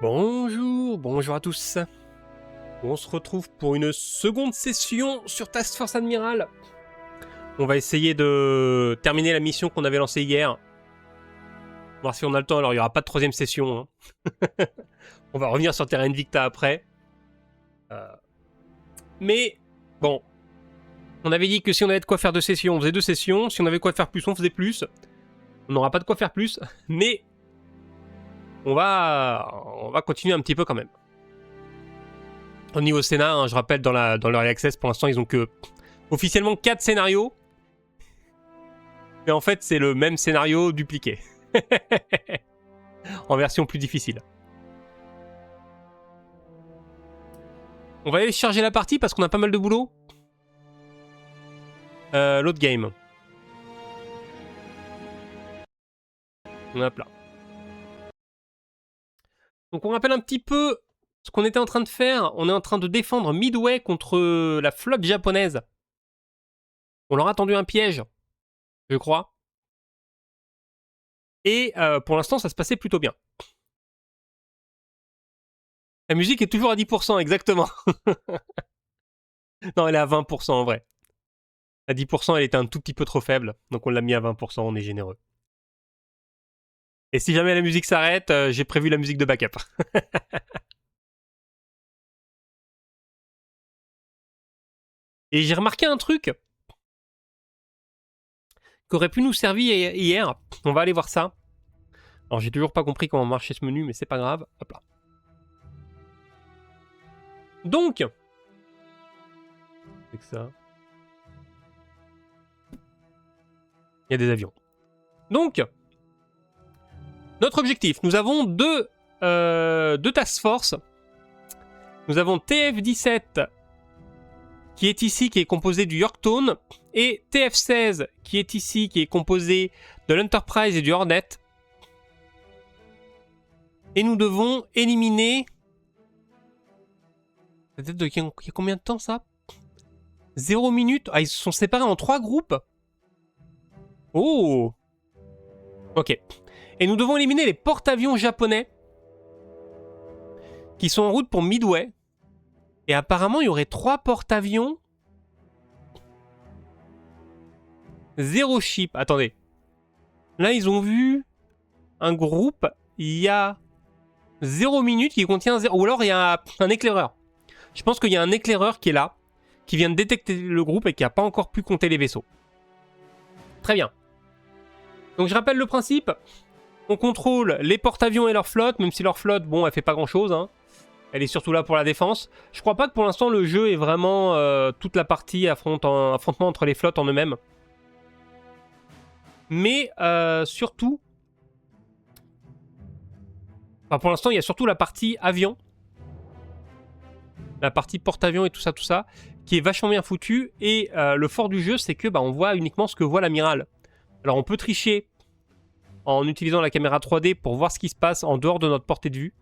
Bonjour, bonjour à tous. On se retrouve pour une seconde session sur Task Force Admiral. On va essayer de terminer la mission qu'on avait lancée hier. Voir si on a le temps, alors il n'y aura pas de troisième session. Hein. On va revenir sur Terra Invicta après. Mais, bon. On avait dit que si on avait de quoi faire 2 sessions, on faisait 2 sessions. Si on avait de quoi faire plus, on faisait plus. On n'aura pas de quoi faire plus, mais on va continuer un petit peu quand même. Au niveau scénar, hein, je rappelle, dans l'Early Access, pour l'instant, ils ont que officiellement 4 scénarios. Mais en fait, c'est le même scénario dupliqué. En version plus difficile. On va aller charger la partie parce qu'on a pas mal de boulot. L'autre game. Hop là. Donc on rappelle un petit peu ce qu'on était en train de faire. On est en train de défendre Midway contre la flotte japonaise. On leur a tendu un piège, je crois. Et pour l'instant, ça se passait plutôt bien. La musique est toujours à 10%, exactement. Non, elle est à 20% en vrai. À 10%, elle était un tout petit peu trop faible. Donc on l'a mis à 20%, on est généreux. Et si jamais la musique s'arrête, j'ai prévu la musique de backup. Et j'ai remarqué un truc qui aurait pu nous servir hier. On va aller voir ça. Alors j'ai toujours pas compris comment marchait ce menu, mais c'est pas grave. Hop là. Donc, c'est que ça. Il y a des avions. Donc, notre objectif, nous avons deux task force. Nous avons TF-17 qui est ici, qui est composé du Yorktown, et TF-16 qui est ici, qui est composé de l'Enterprise et du Hornet. Et nous devons éliminer... Peut-être il y a combien de temps ça? 0 minute. Ah, ils se sont séparés en 3 groupes. Oh. Ok. Et nous devons éliminer les porte-avions japonais qui sont en route pour Midway. Et apparemment, il y aurait 3 porte-avions. 0 ship. Attendez. Là, ils ont vu un groupe. Il y a 0 minute qui contient 0. Ou alors, il y a un éclaireur. Je pense qu'il y a un éclaireur qui est là, qui vient de détecter le groupe et qui n'a pas encore pu compter les vaisseaux. Très bien. Donc, je rappelle le principe. On contrôle les porte-avions et leur flotte, même si leur flotte, bon, elle fait pas grand-chose, hein. Elle est surtout là pour la défense. Je crois pas que pour l'instant le jeu est vraiment toute la partie affrontement entre les flottes en eux-mêmes. Mais surtout... Enfin, pour l'instant, il y a surtout la partie avion. La partie porte-avions et tout ça, qui est vachement bien foutue. Et le fort du jeu, c'est que on voit uniquement ce que voit l'amiral. Alors on peut tricher en utilisant la caméra 3D pour voir ce qui se passe en dehors de notre portée de vue.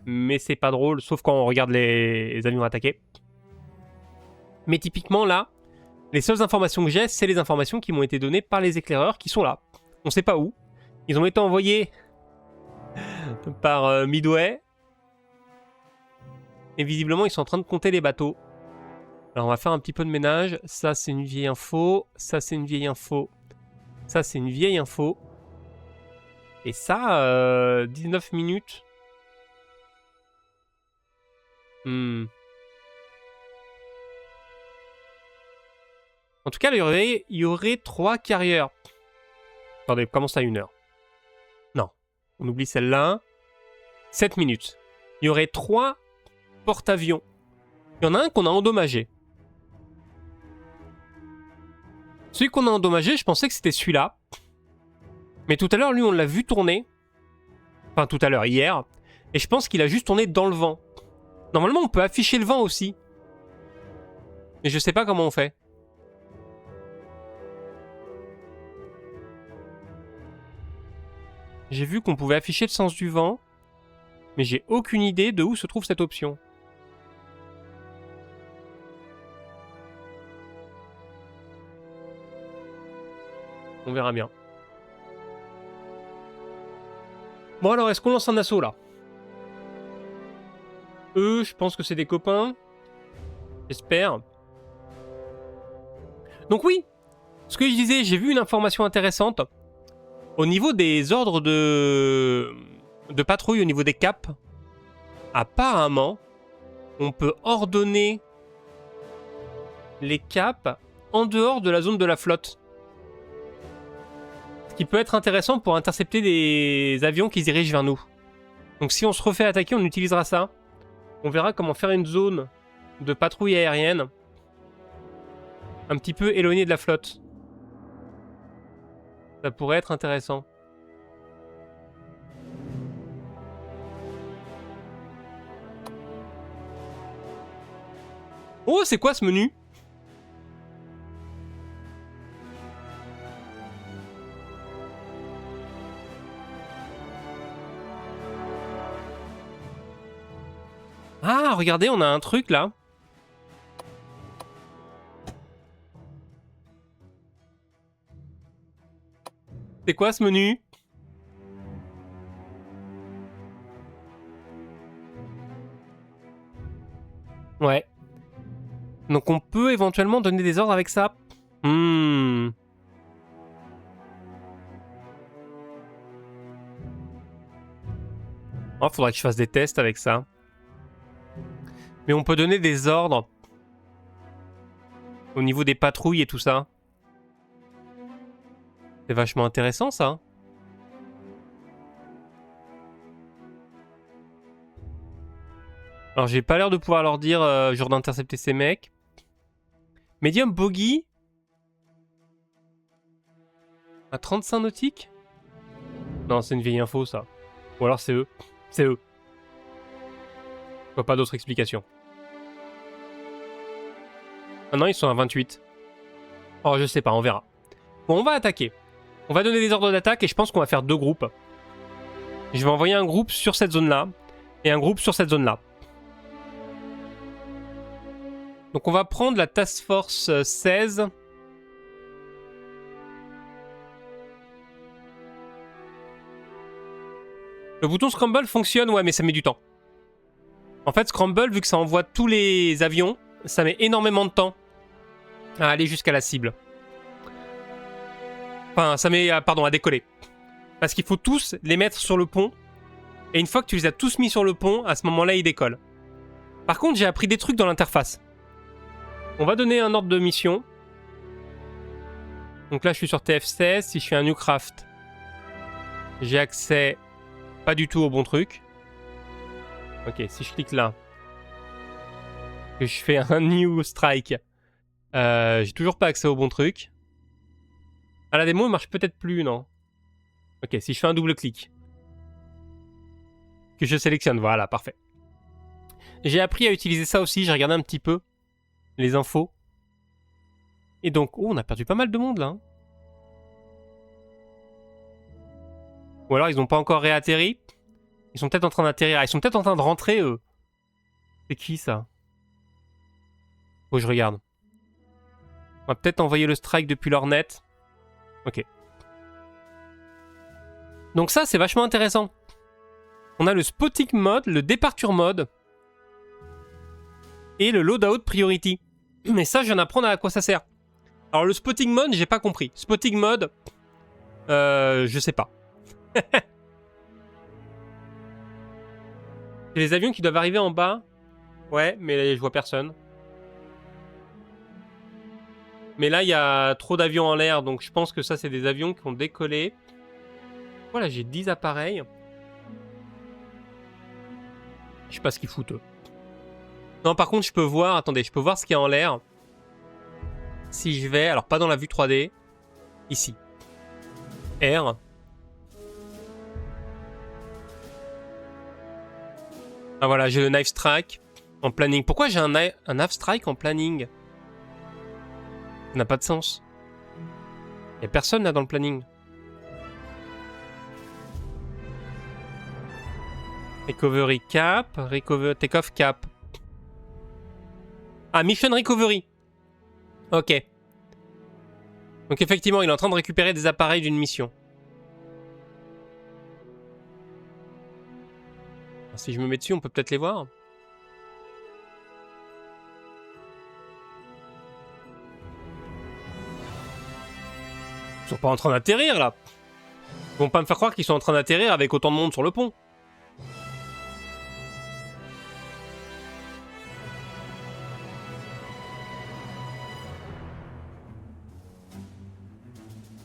Mais c'est pas drôle, sauf quand on regarde les avions attaquer. Mais typiquement là, les seules informations que j'ai, c'est les informations qui m'ont été données par les éclaireurs qui sont là. On sait pas où. Ils ont été envoyés par Midway. Et visiblement, ils sont en train de compter les bateaux. Alors on va faire un petit peu de ménage. Ça, c'est une vieille info. Ça, c'est une vieille info. Ça, c'est une vieille info. Et ça, 19 minutes. En tout cas, il y aurait 3 carrières. Attendez, comment ça, 1 heure? Non, on oublie celle-là. 7 minutes. Il y aurait 3 porte-avions. Il y en a un qu'on a endommagé. Celui qu'on a endommagé, je pensais que c'était celui-là. Mais tout à l'heure, lui, on l'a vu tourner. Enfin, tout à l'heure, hier. Et je pense qu'il a juste tourné dans le vent. Normalement, on peut afficher le vent aussi. Mais je sais pas comment on fait. J'ai vu qu'on pouvait afficher le sens du vent. Mais j'ai aucune idée de où se trouve cette option. On verra bien. Bon alors, est-ce qu'on lance un assaut là? Eux, je pense que c'est des copains. J'espère. Donc oui, ce que je disais, j'ai vu une information intéressante. Au niveau des ordres de patrouille, au niveau des caps, apparemment, on peut ordonner les caps en dehors de la zone de la flotte. Ce qui peut être intéressant pour intercepter des avions qui se dirigent vers nous. Donc si on se refait attaquer, on utilisera ça. On verra comment faire une zone de patrouille aérienne un petit peu éloignée de la flotte. Ça pourrait être intéressant. Oh, c'est quoi ce menu? Ah, regardez, on a un truc là. C'est quoi ce menu? Ouais. Donc on peut éventuellement donner des ordres avec ça. Oh, faudrait que je fasse des tests avec ça. Mais on peut donner des ordres au niveau des patrouilles et tout ça. C'est vachement intéressant ça. Alors j'ai pas l'air de pouvoir leur dire genre d'intercepter ces mecs. Medium bogey à 35 nautiques? Non, c'est une vieille info ça. Ou alors c'est eux. C'est eux. Je vois pas d'autre explication. Ah non, ils sont à 28. Oh, je sais pas, on verra. Bon, on va attaquer. On va donner des ordres d'attaque et je pense qu'on va faire 2 groupes. Je vais envoyer un groupe sur cette zone-là et un groupe sur cette zone-là. Donc on va prendre la Task Force 16. Le bouton Scramble fonctionne, ouais, mais ça met du temps. En fait, Scramble, vu que ça envoie tous les avions, ça met énormément de temps à aller jusqu'à la cible. Enfin, ça met, pardon, à décoller. Parce qu'il faut tous les mettre sur le pont. Et une fois que tu les as tous mis sur le pont, à ce moment-là, ils décollent. Par contre, j'ai appris des trucs dans l'interface. On va donner un ordre de mission. Donc là, je suis sur TF16. Si je fais un New Craft, j'ai accès pas du tout au bon truc. Ok, si je clique là, que je fais un New Strike, j'ai toujours pas accès au bon truc. Ah, la démo marche peut-être plus, non? Ok, si je fais un double clic, que je sélectionne, voilà, parfait. J'ai appris à utiliser ça aussi, j'ai regardé un petit peu les infos. Et donc, oh, on a perdu pas mal de monde là. Hein. Ou alors ils n'ont pas encore réatterri. Ils sont peut-être en train d'atterrir. Ils sont peut-être en train de rentrer, eux. C'est qui ça? Faut que je regarde. On va peut-être envoyer le strike depuis leur net. Ok. Donc ça, c'est vachement intéressant. On a le spotting mode, le departure mode et le loadout priority. Mais ça, je viens d'apprendre à quoi ça sert. Alors le spotting mode, j'ai pas compris. Spotting mode, je sais pas. C'est les avions qui doivent arriver en bas. Ouais, mais je vois personne. Mais là, il y a trop d'avions en l'air, donc je pense que ça, c'est des avions qui ont décollé. Voilà, j'ai 10 appareils. Je sais pas ce qu'ils foutent, eux. Non, par contre, je peux voir... Attendez, je peux voir ce qu'il y a en l'air. Si je vais... Alors, pas dans la vue 3D. Ici. R. Ah voilà, j'ai le Knife Strike en planning. Pourquoi j'ai un Knife Strike en planning? Ça n'a pas de sens. Il n'y a personne là dans le planning. Recovery cap. Take-off cap. Ah, Mission Recovery. Ok. Donc effectivement, il est en train de récupérer des appareils d'une mission. Alors, si je me mets dessus, on peut peut-être les voir. pas en train d'atterrir, là. Ils vont pas me faire croire qu'ils sont en train d'atterrir avec autant de monde sur le pont.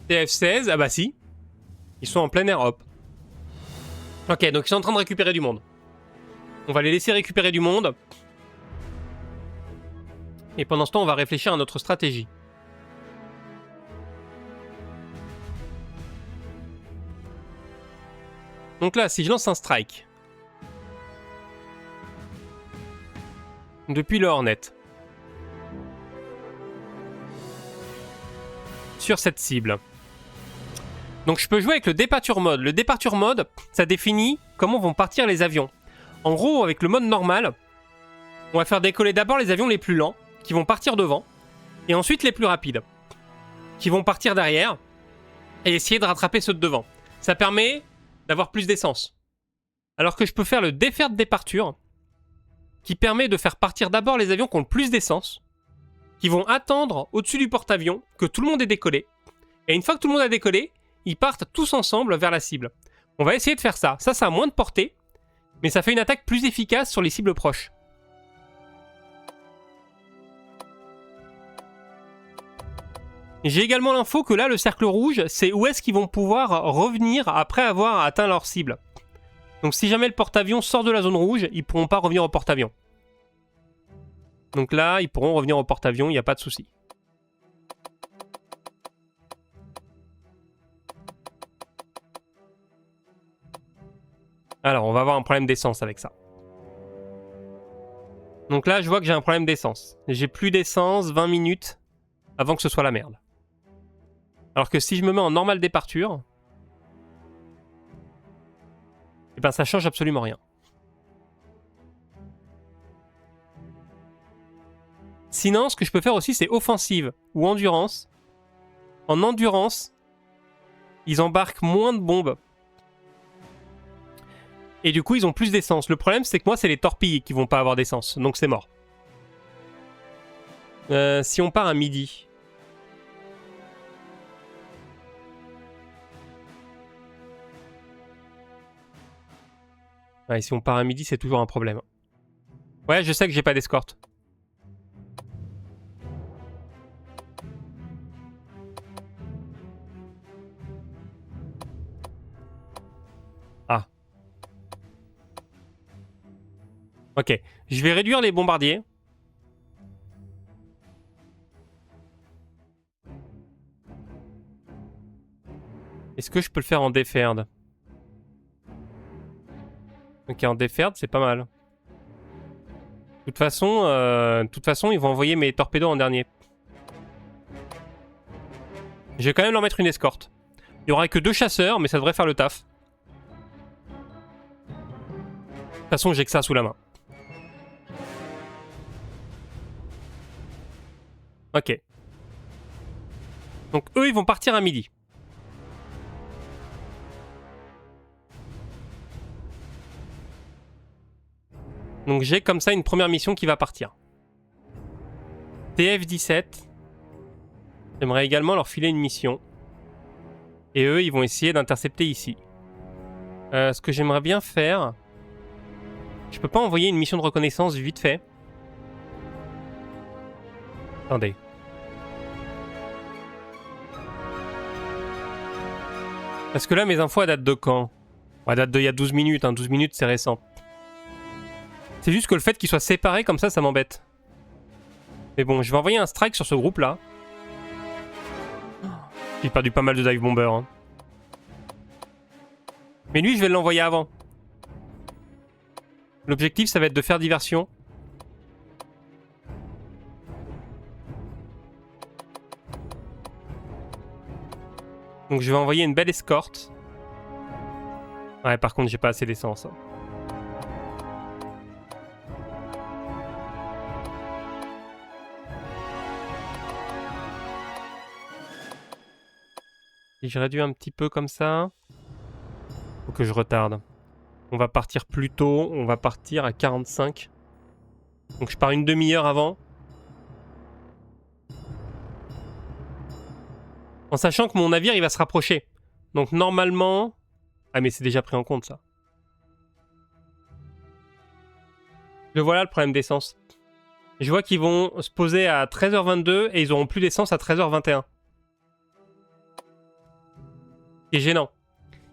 TF16, ah bah si. Ils sont en pleine air, hop. Ok, donc ils sont en train de récupérer du monde. On va les laisser récupérer du monde. Et pendant ce temps, on va réfléchir à notre stratégie. Donc là, si je lance un strike. Depuis le Hornet. Sur cette cible. Donc je peux jouer avec le Departure Mode. Le Departure Mode, ça définit comment vont partir les avions. En gros, avec le mode normal, on va faire décoller d'abord les avions les plus lents, qui vont partir devant, et ensuite les plus rapides, qui vont partir derrière, et essayer de rattraper ceux de devant. Ça permet d'avoir plus d'essence. Alors que je peux faire le Deferred Departure, qui permet de faire partir d'abord les avions qui ont le plus d'essence, qui vont attendre au-dessus du porte-avions que tout le monde ait décollé, et une fois que tout le monde a décollé, ils partent tous ensemble vers la cible. On va essayer de faire ça. Ça a moins de portée, mais ça fait une attaque plus efficace sur les cibles proches. J'ai également l'info que là, le cercle rouge, c'est où est-ce qu'ils vont pouvoir revenir après avoir atteint leur cible. Donc si jamais le porte-avions sort de la zone rouge, ils pourront pas revenir au porte-avions. Donc là, ils pourront revenir au porte-avions, il n'y a pas de souci. Alors, on va avoir un problème d'essence avec ça. Donc là, je vois que j'ai un problème d'essence. J'ai plus d'essence 20 minutes avant que ce soit la merde. Alors que si je me mets en normal départure, eh ben ça change absolument rien. Sinon, ce que je peux faire aussi, c'est offensive ou endurance. En endurance, ils embarquent moins de bombes. Et du coup, ils ont plus d'essence. Le problème, c'est que moi, c'est les torpilles qui vont pas avoir d'essence. Donc c'est mort. Si on part à midi... Ouais, si on part à midi, c'est toujours un problème. Ouais, je sais que j'ai pas d'escorte. Ah. Ok. Je vais réduire les bombardiers. Est-ce que je peux le faire en deferred? Ok, en deferred, c'est pas mal. De toute façon, ils vont envoyer mes torpédos en dernier. Je vais quand même leur mettre une escorte. Il y aura que 2 chasseurs, mais ça devrait faire le taf. De toute façon, j'ai que ça sous la main. Ok. Donc eux, ils vont partir à midi. Donc j'ai comme ça une première mission qui va partir. TF-17. J'aimerais également leur filer une mission. Et eux, ils vont essayer d'intercepter ici. Ce que j'aimerais bien faire... Je peux pas envoyer une mission de reconnaissance vite fait. Attendez. Parce que là, mes infos, elles datent de quand? Elles datent d'il y a 12 minutes. 12 minutes, c'est récent. C'est juste que le fait qu'ils soient séparés comme ça m'embête. Mais bon, je vais envoyer un strike sur ce groupe-là. J'ai perdu pas mal de dive bomber. Hein. Mais lui, je vais l'envoyer avant. L'objectif, ça va être de faire diversion. Donc je vais envoyer une belle escorte. Ouais, par contre, j'ai pas assez d'essence. Hein. Si je réduis un petit peu comme ça... Faut que je retarde. On va partir plus tôt. On va partir à 45. Donc je pars une demi-heure avant. En sachant que mon navire, il va se rapprocher. Donc normalement... Ah mais c'est déjà pris en compte ça. Le voilà le problème d'essence. Je vois qu'ils vont se poser à 13h22 et ils auront plus d'essence à 13h21. C'est gênant.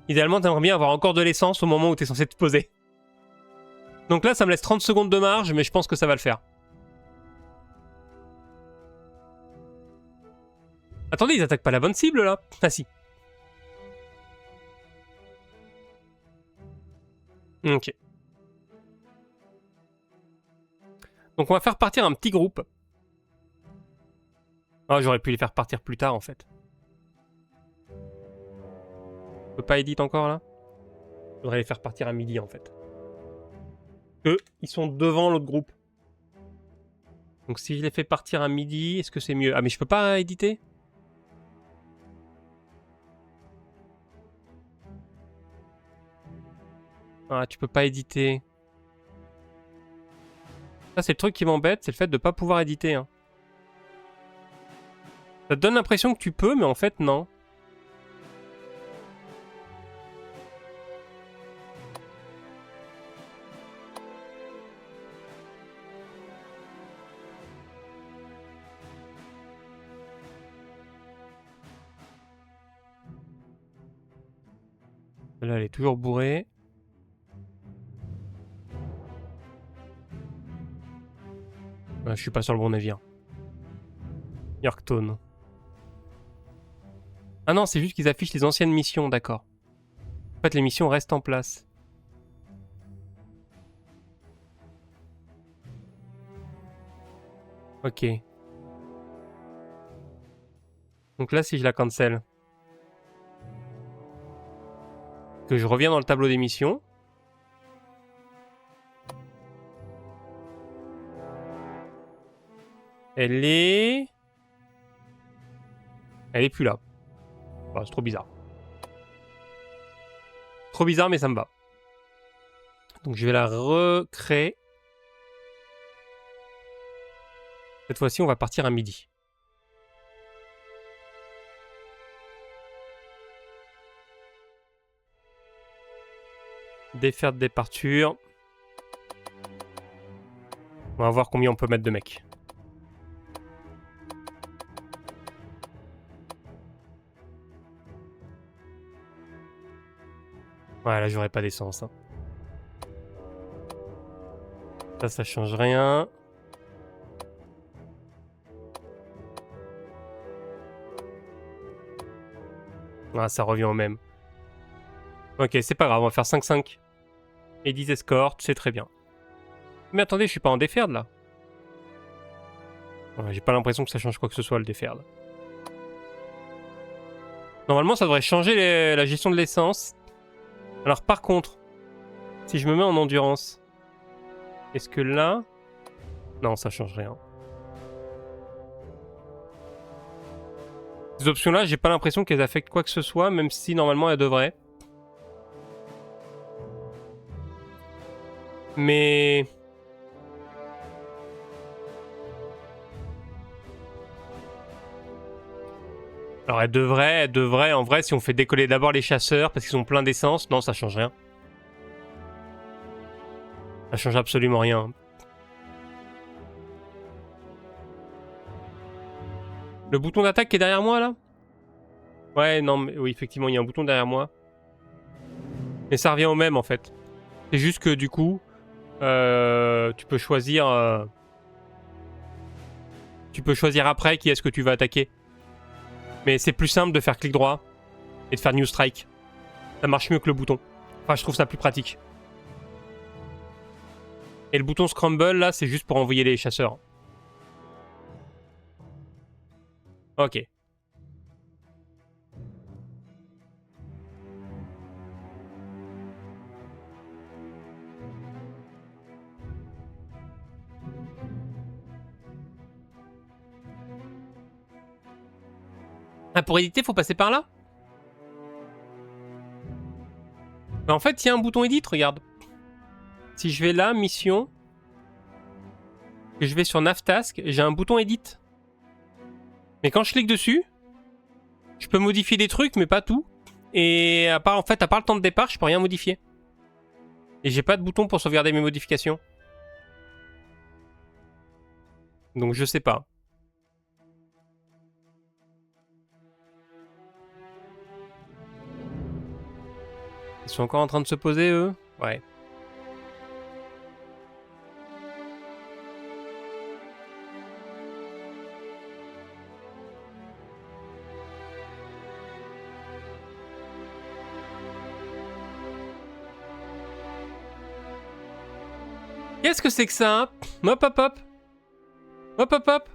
Idéalement, t'aimerais bien avoir encore de l'essence au moment où t'es censé te poser. Donc là, ça me laisse 30 secondes de marge, mais je pense que ça va le faire. Attendez, ils attaquent pas la bonne cible là? Ah si. Ok. Donc on va faire partir un petit groupe. Ah, j'aurais pu les faire partir plus tard en fait. Je peux pas edit encore là? Je voudrais les faire partir à midi en fait. Ils sont devant l'autre groupe. Donc si je les fais partir à midi, est-ce que c'est mieux? Ah mais je peux pas éditer? Ah, tu peux pas éditer. Ça, c'est le truc qui m'embête, c'est le fait de pas pouvoir éditer. Hein. Ça te donne l'impression que tu peux, mais en fait, non. Là, elle est toujours bourrée. Je suis pas sur le bon navire. Yorktown. Ah non, c'est juste qu'ils affichent les anciennes missions, d'accord. En fait, les missions restent en place. Ok. Donc là, si je la cancel, que je reviens dans le tableau des missions. Elle est plus là. Oh, c'est trop bizarre. Trop bizarre, mais ça me va. Donc je vais la recréer. Cette fois-ci, on va partir à midi. Défaire de départure. On va voir combien on peut mettre de mecs. Ouais, là, j'aurais pas d'essence. Hein. Ça change rien. Ah, ça revient au même. Ok, c'est pas grave, on va faire 5-5. Et 10 escortes, c'est très bien. Mais attendez, je suis pas en déferle, là. Ouais, j'ai pas l'impression que ça change quoi que ce soit, le déferle. Normalement, ça devrait changer la gestion de l'essence. Alors, par contre, si je me mets en endurance, est-ce que là... Non, ça change rien. Ces options-là, j'ai pas l'impression qu'elles affectent quoi que ce soit, même si normalement elles devraient. Mais... Alors elles devraient, en vrai, si on fait décoller d'abord les chasseurs, parce qu'ils ont plein d'essence, non, ça change rien. Ça change absolument rien. Le bouton d'attaque qui est derrière moi, là? Ouais, non, mais oui, effectivement, il y a un bouton derrière moi. Mais ça revient au même, en fait. C'est juste que, du coup, tu peux choisir... Tu peux choisir après qui est-ce que tu vas attaquer. Mais c'est plus simple de faire clic droit et de faire New Strike. Ça marche mieux que le bouton. Enfin, je trouve ça plus pratique. Et le bouton Scramble, là, c'est juste pour envoyer les chasseurs. Ok. Ah, pour éditer, faut passer par là? Bah, en fait, il y a un bouton Edit, regarde. Si je vais là, mission, et je vais sur Navtask, j'ai un bouton Edit. Mais quand je clique dessus, Je peux modifier des trucs, mais pas tout. Et à part le temps de départ, je peux rien modifier. Et j'ai pas de bouton pour sauvegarder mes modifications. Donc je sais pas. Ils sont encore en train de se poser, eux? Ouais. Qu'est-ce que c'est que ça, hein? Hop hop hop. Hop hop hop.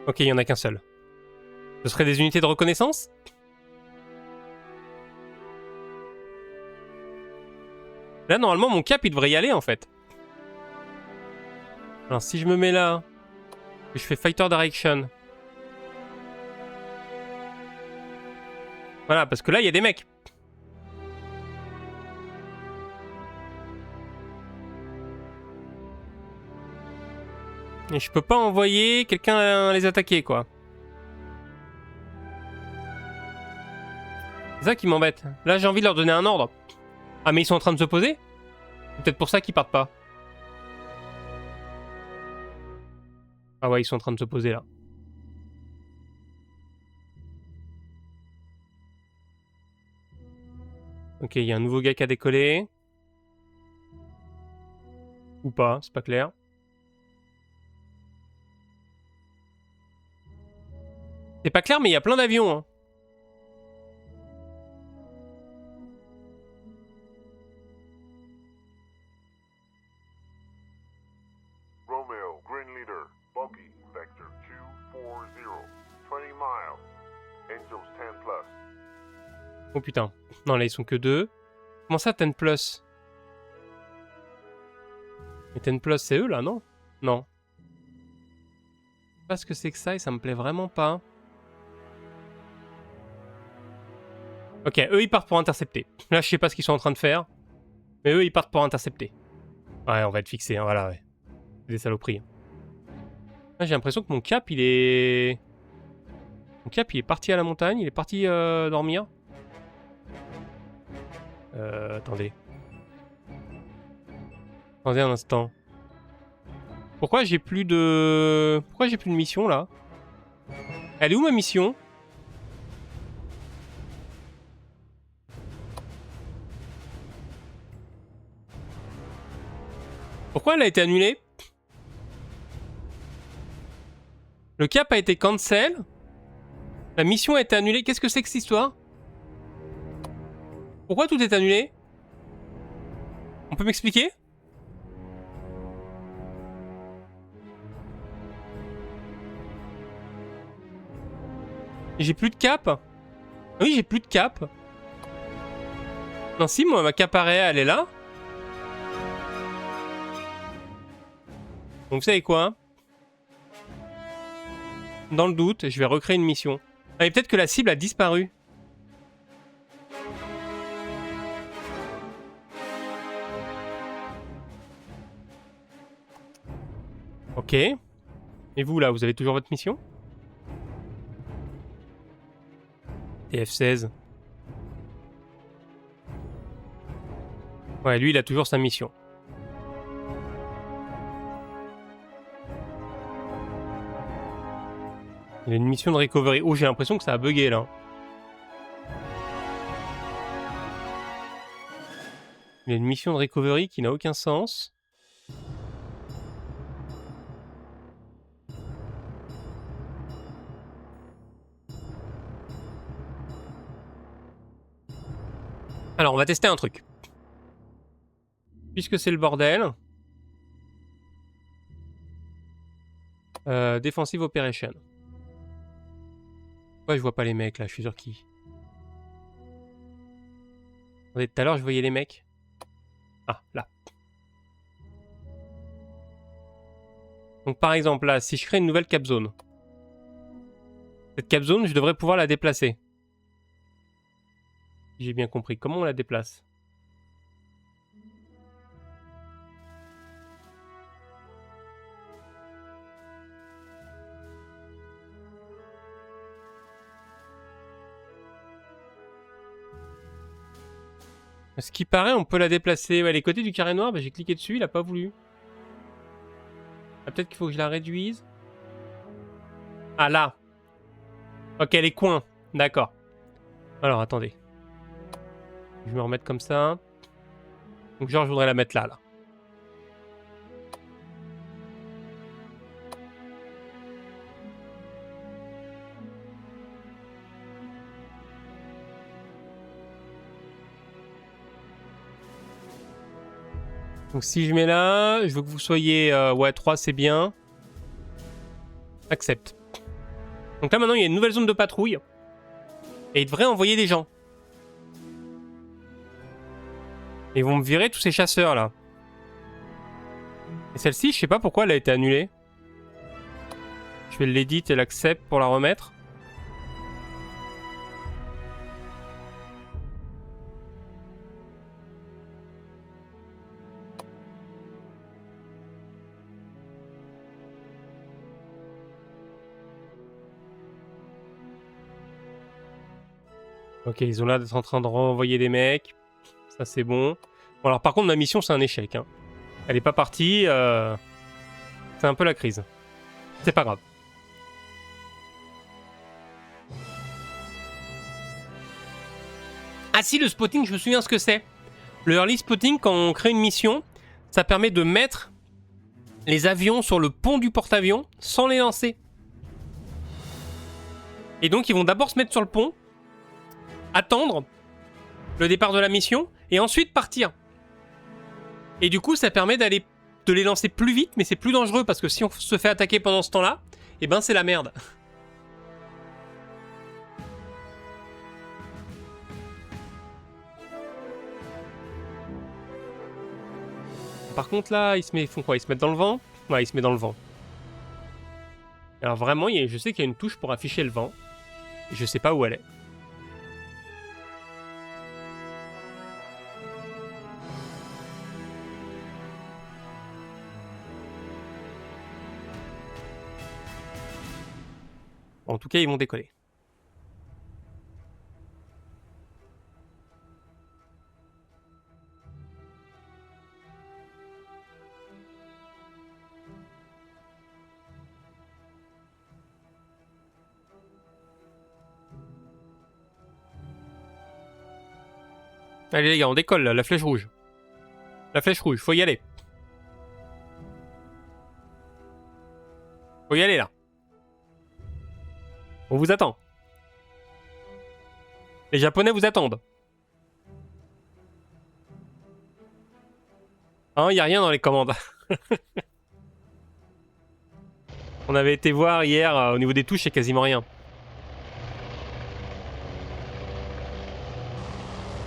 Ok, il y en a qu'un seul. Ce serait des unités de reconnaissance? Là, normalement, mon cap, il devrait y aller, en fait. Alors, si je me mets là, que je fais Fighter Direction. Voilà, parce que là, il y a des mecs. Et je peux pas envoyer quelqu'un les attaquer, quoi. C'est ça qui m'embête. Là, j'ai envie de leur donner un ordre. Ah, mais ils sont en train de se poser? C'est peut-être pour ça qu'ils partent pas. Ah ouais, ils sont en train de se poser, là. Ok, il y a un nouveau gars qui a décollé. Ou pas, c'est pas clair. C'est pas clair, mais il y a plein d'avions, hein. Romeo, Green Leader, Bogey, Vector 240, 20 miles, Angels 10 plus. Oh putain. Non, là, ils sont que 2. Comment ça, 10 plus? Mais 10 plus, c'est eux, là, non? Non. Je sais pas ce que c'est que ça et ça me plaît vraiment pas. Ok, eux, ils partent pour intercepter. Là, je sais pas ce qu'ils sont en train de faire. Mais eux, ils partent pour intercepter. Ouais, on va être fixé, hein, voilà, ouais. C'est des saloperies. Là, j'ai l'impression que mon cap, il est... Mon cap, il est parti à la montagne. Il est parti dormir. Attendez. Attendez un instant. Pourquoi j'ai plus de... Pourquoi j'ai plus de mission, là? Elle est où, ma mission? Pourquoi elle a été annulée? Le cap a été cancel. La mission a été annulée. Qu'est-ce que c'est que cette histoire? Pourquoi tout est annulé? On peut m'expliquer? J'ai plus de cap? Oui, j'ai plus de cap. Non, si, moi, ma cap area, elle est là. Donc, vous savez quoi? Dans le doute, je vais recréer une mission. Ah, et peut-être que la cible a disparu. Ok. Et vous, là, vous avez toujours votre mission? TF16. Ouais, lui, il a toujours sa mission. Il a une mission de recovery. Oh, j'ai l'impression que ça a bugué, là. Il a une mission de recovery qui n'a aucun sens. Alors, on va tester un truc. Puisque c'est le bordel. Defensive Operation. Ouais, je vois pas les mecs, là. Je suis sur qui? Attendez, tout à l'heure, je voyais les mecs. Ah, là. Donc, par exemple, là, si je crée une nouvelle cap zone. Cette cap zone, je devrais pouvoir la déplacer. J'ai bien compris. Comment on la déplace? Ce qui paraît, on peut la déplacer. Ouais, les côtés du carré noir, bah, j'ai cliqué dessus, il a pas voulu. Ah, peut-être qu'il faut que je la réduise. Ah, là. Ok, les coins. D'accord. Alors, attendez. Je vais me remettre comme ça. Donc, genre, je voudrais la mettre là, là. Donc, si je mets là, je veux que vous soyez... ouais, 3, c'est bien. Accepte. Donc là, maintenant, il y a une nouvelle zone de patrouille. Et ils devraient envoyer des gens. Et ils vont me virer tous ces chasseurs, là. Et celle-ci, je sais pas pourquoi elle a été annulée. Je vais l'édit et l'accepte pour la remettre. Ok, ils ont l'air d'être en train de renvoyer des mecs. Ça, c'est bon. Bon, alors par contre, ma mission, c'est un échec. Hein. Elle est pas partie. C'est un peu la crise. C'est pas grave. Ah si, le spotting, je me souviens ce que c'est. Le early spotting, quand on crée une mission, ça permet de mettre les avions sur le pont du porte-avions sans les lancer. Et donc, ils vont d'abord se mettre sur le pont, attendre le départ de la mission, et ensuite partir. Et du coup, ça permet de les lancer plus vite, mais c'est plus dangereux, parce que si on se fait attaquer pendant ce temps-là, eh ben c'est la merde. Par contre, là, ils font quoi? Ils se mettent dans le vent? Ouais, ils se mettent dans le vent. Alors vraiment, je sais qu'il y a une touche pour afficher le vent. Et je sais pas où elle est. En tout cas, ils vont décoller. Allez les gars, on décolle là, la flèche rouge. La flèche rouge, faut y aller. Faut y aller là. On vous attend. Les Japonais vous attendent. Hein, y a rien dans les commandes. On avait été voir hier, au niveau des touches, c'est quasiment rien.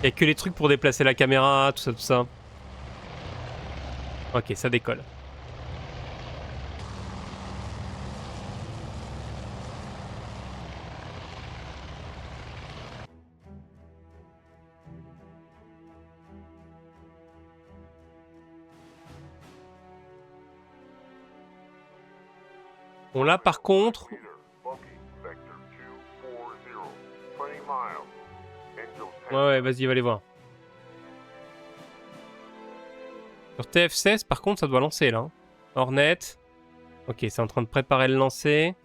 Y a que les trucs pour déplacer la caméra, tout ça, tout ça. Ok, ça décolle. Bon là par contre... Ouais, vas-y, va les voir. Sur TF16, par contre, ça doit lancer, là. Hornet. Ok, c'est en train de préparer le lancer.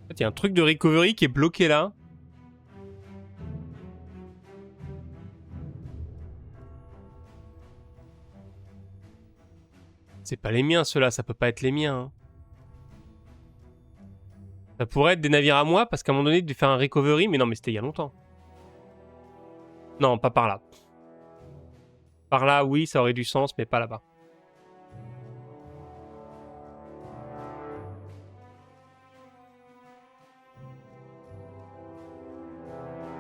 En fait, il y a un truc de recovery qui est bloqué, là. C'est pas les miens, ceux-là. Ça peut pas être les miens. Hein. Ça pourrait être des navires à moi, parce qu'à un moment donné, il devait faire un recovery, mais non, mais c'était il y a longtemps. Non, pas par là. Par là, oui, ça aurait du sens, mais pas là-bas.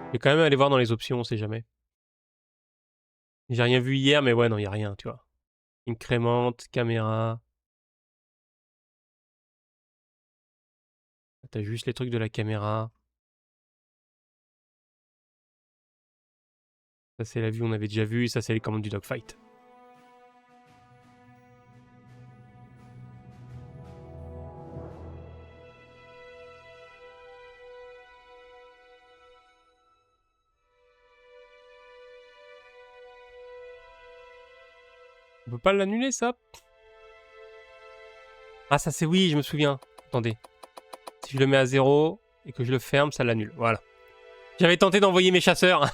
Je vais quand même aller voir dans les options, on sait jamais. J'ai rien vu hier, mais ouais, non, il n'y a rien, tu vois. Incrémente, caméra. T'as juste les trucs de la caméra. Ça, c'est la vue, on avait déjà vu. Ça, c'est les commandes du dogfight. On peut pas l'annuler, ça? Ah, ça c'est oui, je me souviens. Attendez. Si je le mets à 0 et que je le ferme, ça l'annule. Voilà. J'avais tenté d'envoyer mes chasseurs.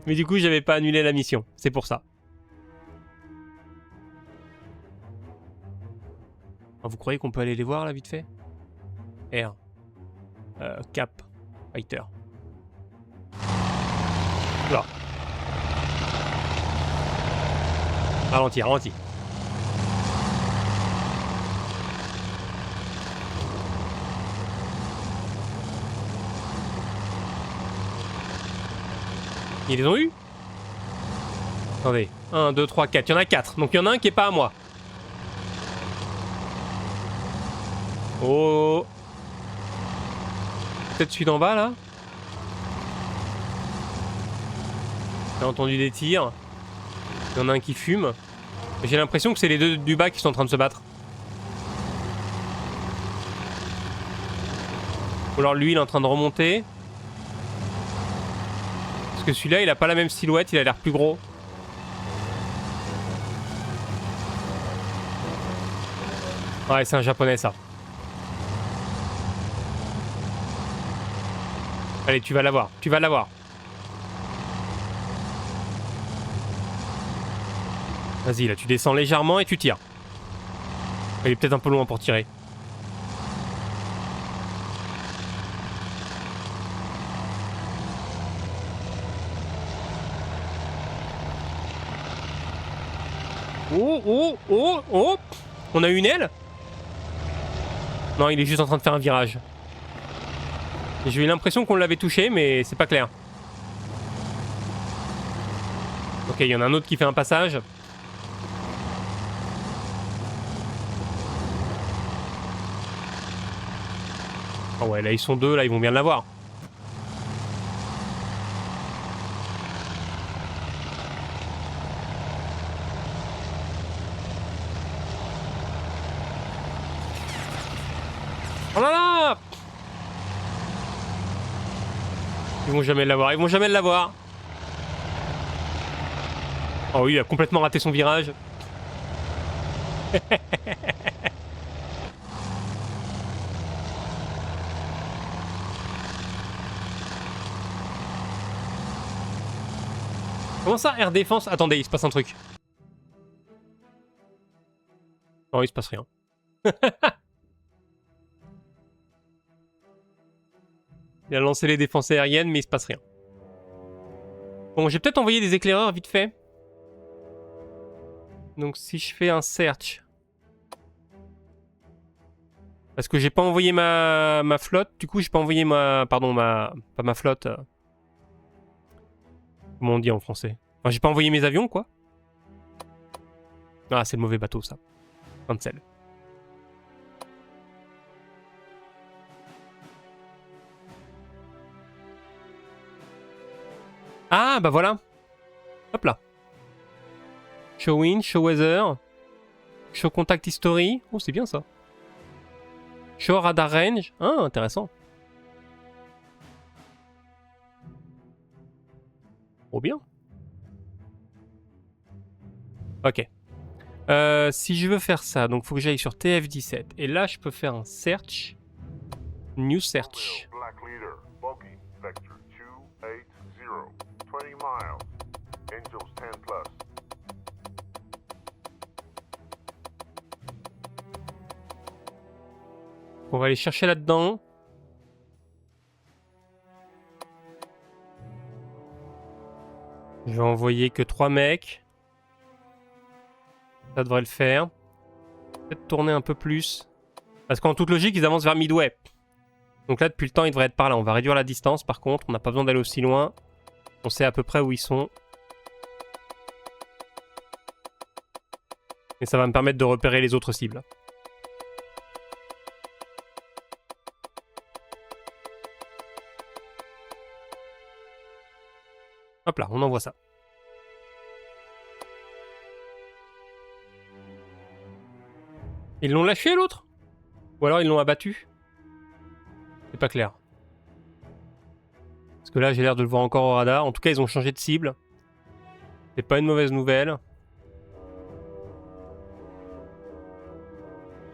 Mais du coup, j'avais pas annulé la mission. C'est pour ça. Ah, vous croyez qu'on peut aller les voir, là, vite fait? R. Cap. Fighter. Là. Ralenti, ralenti. Ils les ont eu? Attendez. 1, 2, 3, 4. Il y en a 4. Donc il y en a un qui est pas à moi. Oh. Peut-être celui d'en bas, là. J'ai entendu des tirs. Il y en a un qui fume. J'ai l'impression que c'est les deux du bas qui sont en train de se battre. Ou alors lui, il est en train de remonter. Parce que celui-là, il a pas la même silhouette, il a l'air plus gros. Ouais, c'est un japonais, ça. Allez, tu vas l'avoir, tu vas l'avoir. Vas-y, là, tu descends légèrement et tu tires. Il est peut-être un peu loin pour tirer. Oh, oh, oh, oh! On a une aile? Non, il est juste en train de faire un virage. J'ai eu l'impression qu'on l'avait touché, mais c'est pas clair. Ok, il y en a un autre qui fait un passage. Oh ouais, là ils sont deux, là ils vont bien l'avoir. Oh là là! Ils vont jamais l'avoir, ils vont jamais l'avoir. Oh oui, il a complètement raté son virage. Comment ça, air défense? Attendez, il se passe un truc. Non, il se passe rien. Il a lancé les défenses aériennes, mais il se passe rien. Bon, j'ai peut-être envoyé des éclaireurs vite fait. Donc si je fais un search... Parce que j'ai pas envoyé ma flotte, du coup j'ai pas envoyé ma... Pardon, pas ma flotte. Comment on dit en français? Enfin, j'ai pas envoyé mes avions, quoi. Ah, c'est le mauvais bateau, ça. Cancel. Ah, bah voilà. Hop là. Show wind, show weather. Show contact history. Oh, c'est bien ça. Show radar range. Ah, intéressant. Oh bien. Ok. Si je veux faire ça, donc faut que j'aille sur TF17. Et là, je peux faire un search. New search. Black Leader, Bogey, Vector 280, 20 miles, Angels 10 plus. On va aller chercher là-dedans. Je vais envoyer que 3 mecs. Ça devrait le faire. Peut-être tourner un peu plus. Parce qu'en toute logique, ils avancent vers Midway. Donc là, depuis le temps, ils devraient être par là. On va réduire la distance, par contre. On n'a pas besoin d'aller aussi loin. On sait à peu près où ils sont. Et ça va me permettre de repérer les autres cibles. Hop là, on envoie ça. Ils l'ont lâché, l'autre? Ou alors ils l'ont abattu? C'est pas clair. Parce que là, j'ai l'air de le voir encore au radar. En tout cas, ils ont changé de cible. C'est pas une mauvaise nouvelle.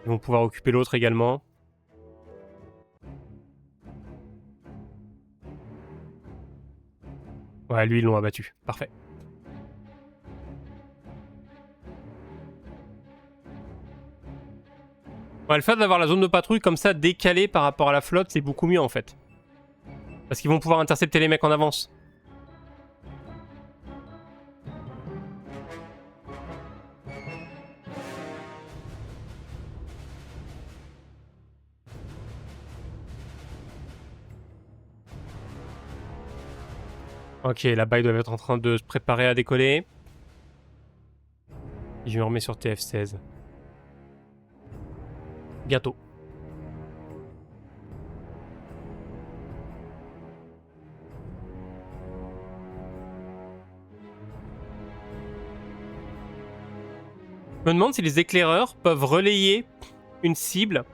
Ils vont pouvoir occuper l'autre également. Ouais, lui, ils l'ont abattu. Parfait. Ouais, le fait d'avoir la zone de patrouille comme ça décalée par rapport à la flotte, c'est beaucoup mieux en fait. Parce qu'ils vont pouvoir intercepter les mecs en avance. Ok, là-bas ils doivent être en train de se préparer à décoller. Je me remets sur TF16. Bientôt. Je me demande si les éclaireurs peuvent relayer une cible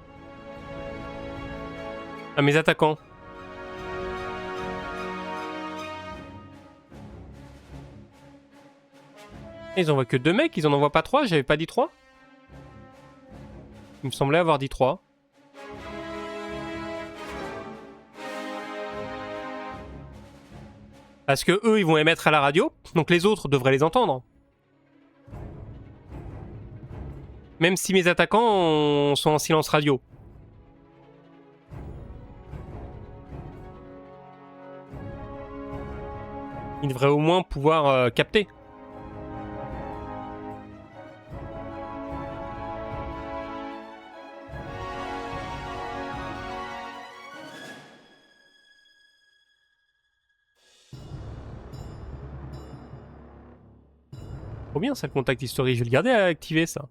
à mes attaquants. Ils envoient que 2 mecs, ils en envoient pas 3, j'avais pas dit 3. Il me semblait avoir dit 3. Parce que eux, ils vont émettre à la radio, donc les autres devraient les entendre. Même si mes attaquants sont en silence radio. Ils devraient au moins pouvoir capter. Trop bien ça, le contact historique. Je vais le garder à activer ça.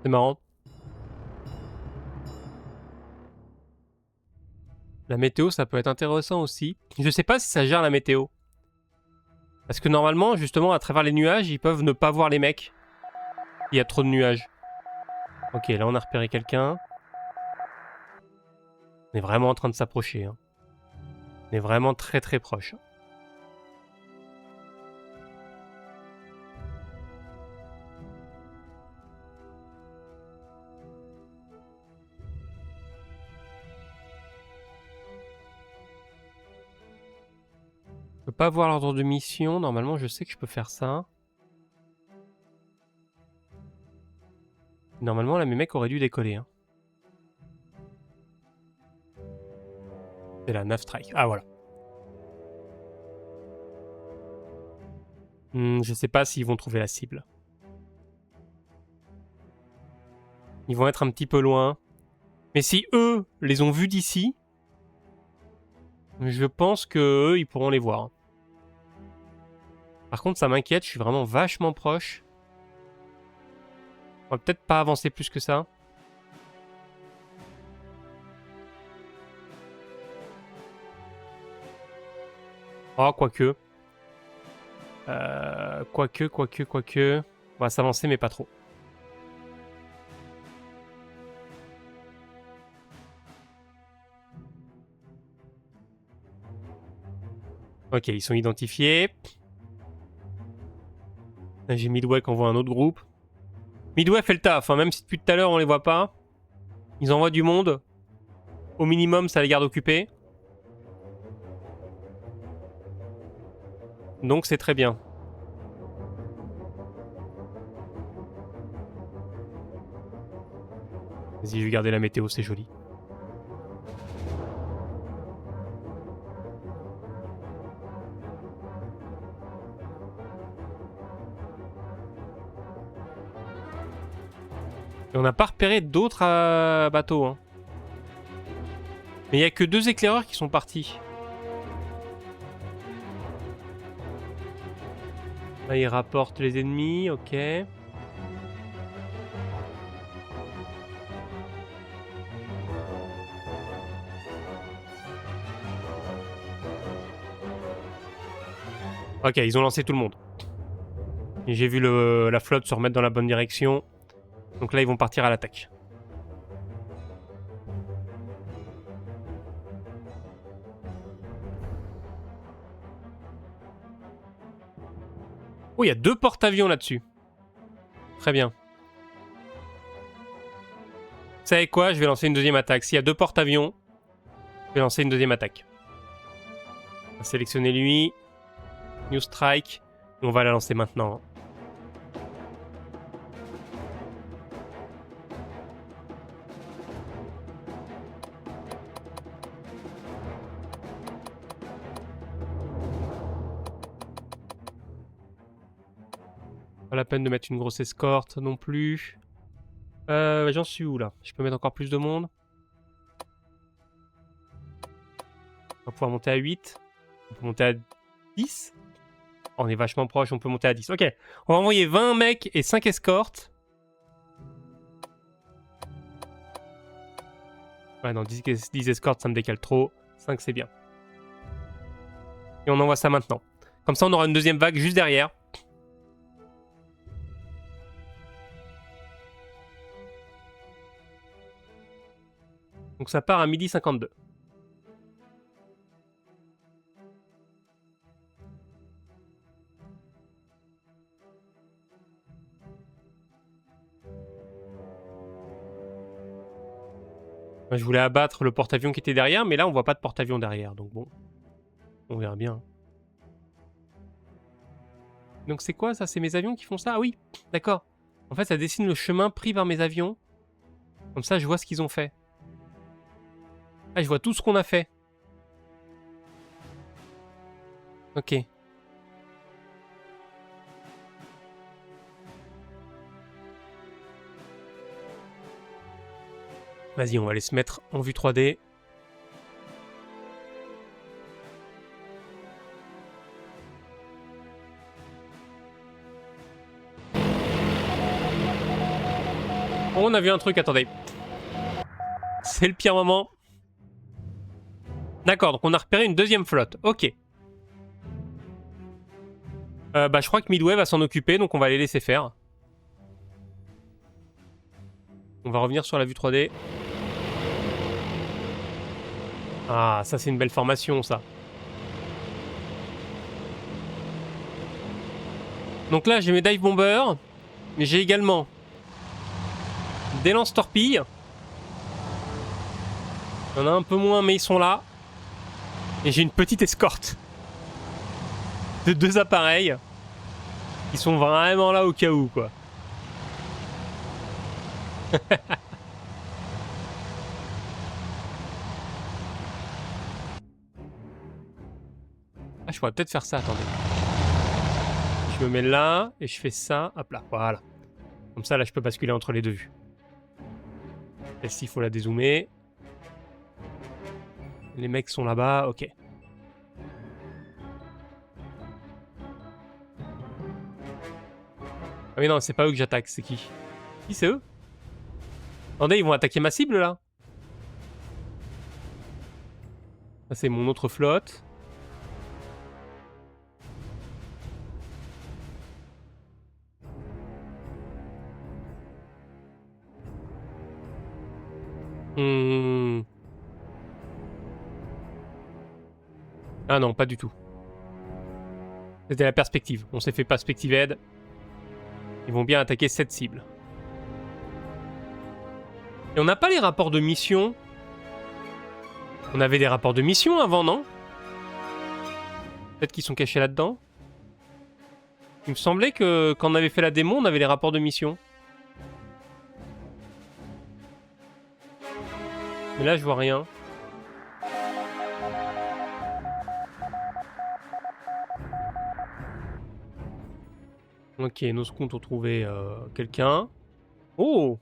C'est marrant. La météo, ça peut être intéressant aussi. Je sais pas si ça gère la météo. Parce que normalement, justement, à travers les nuages, ils peuvent ne pas voir les mecs. Il y a trop de nuages. Ok, là on a repéré quelqu'un. On est vraiment en train de s'approcher. Hein. On est vraiment très très proche. Je peux pas voir l'ordre de mission. Normalement, je sais que je peux faire ça. Normalement, là, mes mecs auraient dû décoller. Hein. C'est la 9 strike. Ah, voilà. Je sais pas s'ils vont trouver la cible. Ils vont être un petit peu loin. Mais si eux les ont vus d'ici, je pense que eux, ils pourront les voir. Par contre, ça m'inquiète. Je suis vraiment vachement proche. On va peut-être pas avancer plus que ça. Oh, quoique. Quoique. On va s'avancer, mais pas trop. Ok, ils sont identifiés. Là, j'ai Midway qui envoie un autre groupe. Midway fait le taf, hein, même si depuis tout à l'heure on les voit pas. Ils envoient du monde. Au minimum, ça les garde occupés. Donc c'est très bien. Vas-y, je vais garder la météo, c'est joli. Et on n'a pas repéré d'autres bateaux. Hein. Mais il n'y a que 2 éclaireurs qui sont partis. Là, ils rapportent les ennemis, ok. Ok, ils ont lancé tout le monde. Et j'ai vu la flotte se remettre dans la bonne direction. Donc là, ils vont partir à l'attaque. Oh, il y a 2 porte-avions là-dessus. Très bien. savez quoi? Je vais lancer une deuxième attaque. S'il y a 2 porte-avions, je vais lancer une deuxième attaque. On va sélectionner lui. New Strike. Et on va la lancer maintenant. Pas la peine de mettre une grosse escorte non plus. J'en suis où là? Je peux mettre encore plus de monde. On va pouvoir monter à 8. On peut monter à 10. On est vachement proche, on peut monter à 10. Ok, on va envoyer 20 mecs et 5 escortes. Ouais, non, 10 escortes, ça me décale trop. 5, c'est bien. Et on envoie ça maintenant. Comme ça, on aura une deuxième vague juste derrière. Donc ça part à 12h52. Je voulais abattre le porte-avions qui était derrière, mais là, on voit pas de porte-avions derrière. Donc bon, on verra bien. Donc c'est quoi ça? C'est mes avions qui font ça? Ah oui, d'accord. En fait, ça dessine le chemin pris par mes avions. Comme ça, je vois ce qu'ils ont fait. Ah, je vois tout ce qu'on a fait. Ok. Vas-y, on va aller se mettre en vue 3D. On a vu un truc, attendez. C'est le pire moment. D'accord, donc on a repéré une deuxième flotte. Ok. Je crois que Midway va s'en occuper, donc on va les laisser faire. On va revenir sur la vue 3D. Ah, ça c'est une belle formation, ça. Donc là, j'ai mes dive bombers. Mais j'ai également des lance-torpilles. Il y en a un peu moins, mais ils sont là. Et j'ai une petite escorte de 2 appareils qui sont vraiment là au cas où, quoi. Ah, je pourrais peut-être faire ça, attendez. Je me mets là, et je fais ça, hop là, voilà. Comme ça, là, je peux basculer entre les deux vues. Celle-ci, il faut la dézoomer. Les mecs sont là-bas, ok. Ah oui, non, c'est pas eux que j'attaque, c'est qui? Qui, c'est eux? Attendez, ils vont attaquer ma cible, là? Ça, c'est mon autre flotte. Ah non, pas du tout. C'était la perspective. On s'est fait perspective aide. Ils vont bien attaquer cette cible. Et on n'a pas les rapports de mission. On avait des rapports de mission avant, non? Peut-être qu'ils sont cachés là-dedans. Il me semblait que quand on avait fait la démo, on avait les rapports de mission. Mais là, je vois rien. Ok, nos scouts ont trouvé quelqu'un. Oh!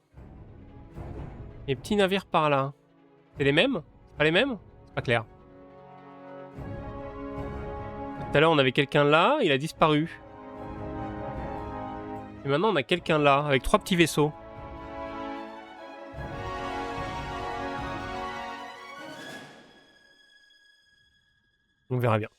Les petits navires par là. C'est les mêmes? C'est pas les mêmes? C'est pas clair. Tout à l'heure, on avait quelqu'un là, il a disparu. Et maintenant, on a quelqu'un là, avec 3 petits vaisseaux. On verra bien.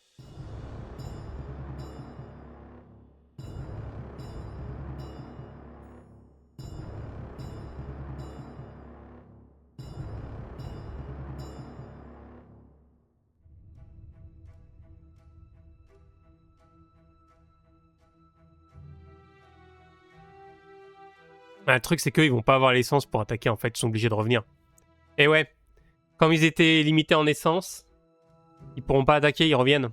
Bah, le truc, c'est qu'ils vont pas avoir l'essence pour attaquer, en fait. Ils sont obligés de revenir. Et ouais. Comme ils étaient limités en essence, ils pourront pas attaquer, ils reviennent.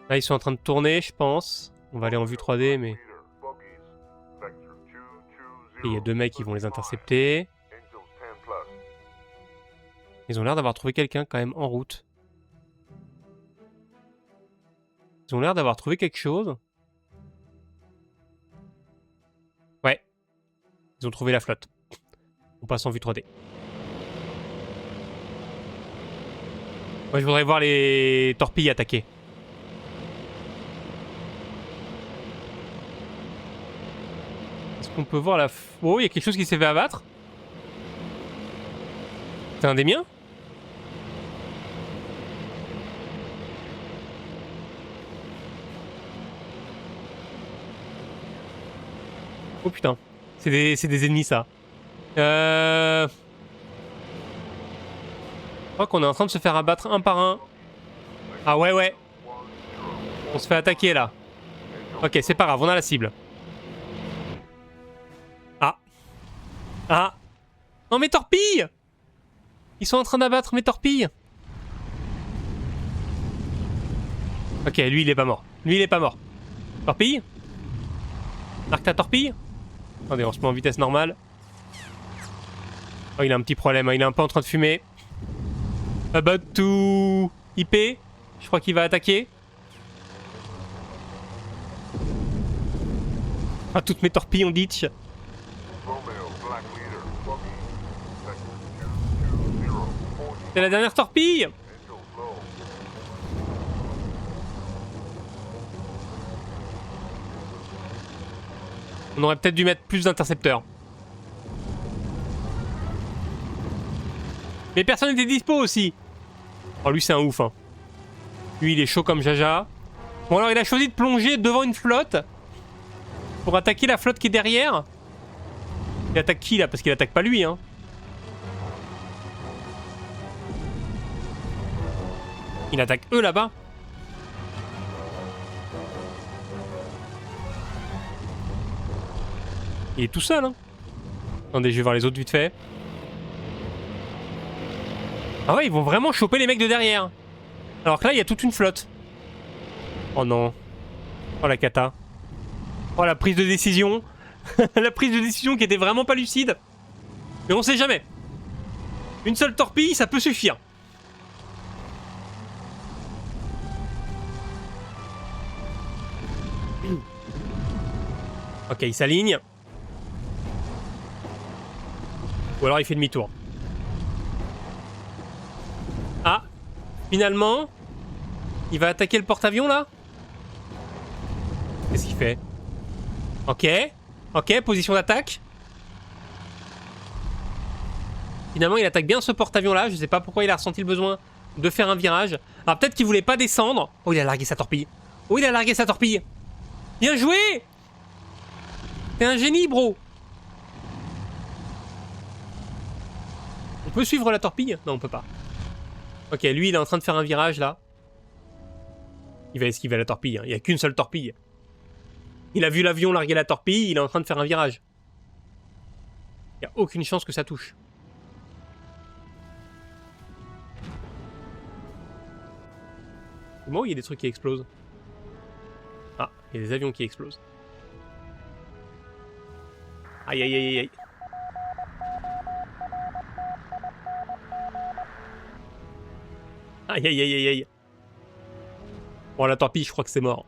Là, ils sont en train de tourner, je pense. On va aller en vue 3D, mais... Il y a 2 mecs qui vont les intercepter. Ils ont l'air d'avoir trouvé quelqu'un, quand même, en route. Ils ont l'air d'avoir trouvé quelque chose. Ouais. Ils ont trouvé la flotte. On passe en vue 3D. Moi, je voudrais voir les torpilles attaquer. Est-ce qu'on peut voir la... Oh, il y a quelque chose qui s'est fait abattre. C'est un des miens? Oh putain. C'est des ennemis, ça. Je crois qu'on est en train de se faire abattre un par un. Ah ouais, ouais. On se fait attaquer, là. Ok, c'est pas grave, on a la cible. Ah. Ah. Non, mes torpilles! Ils sont en train d'abattre mes torpilles. Ok, lui, il est pas mort. Lui, il est pas mort. Torpille? Marque ta torpille? Attendez, on se met en vitesse normale. Oh, il a un petit problème, hein. Il est un peu en train de fumer. About to IP. Je crois qu'il va attaquer. Ah, toutes mes torpilles ont ditch. C'est la dernière torpille. On aurait peut-être dû mettre plus d'intercepteurs. Mais personne n'était dispo aussi. Oh, lui, c'est un ouf, hein. Lui, il est chaud comme Jaja. Bon, alors, il a choisi de plonger devant une flotte pour attaquer la flotte qui est derrière. Il attaque qui, là? Parce qu'il attaque pas lui, hein. Il attaque eux, là-bas. Il est tout seul, hein. Attendez, je vais voir les autres vite fait. Ah ouais, ils vont vraiment choper les mecs de derrière. Alors que là, il y a toute une flotte. Oh non. Oh la cata. Oh la prise de décision. La prise de décision qui était vraiment pas lucide. Mais on sait jamais. Une seule torpille, ça peut suffire. Ok, il s'aligne. Ou alors il fait demi-tour. Ah, finalement, il va attaquer le porte-avions là. Qu'est-ce qu'il fait? Ok, ok, position d'attaque. Finalement, il attaque bien ce porte-avions là. Je sais pas pourquoi il a ressenti le besoin de faire un virage. Alors peut-être qu'il voulait pas descendre. Oh, il a largué sa torpille. Oh, il a largué sa torpille. Bien joué! T'es un génie, bro. On peut suivre la torpille? Non, on peut pas. Ok, lui, il est en train de faire un virage, là. Il va esquiver la torpille. Hein. Il n'y a qu'une seule torpille. Il a vu l'avion larguer la torpille, il est en train de faire un virage. Il n'y a aucune chance que ça touche. Comment il y a des trucs qui explosent? Ah, il y a des avions qui explosent. Aïe, aïe, aïe, aïe. Aïe, aïe, aïe, aïe, aïe. Bon, la torpille, je crois que c'est mort.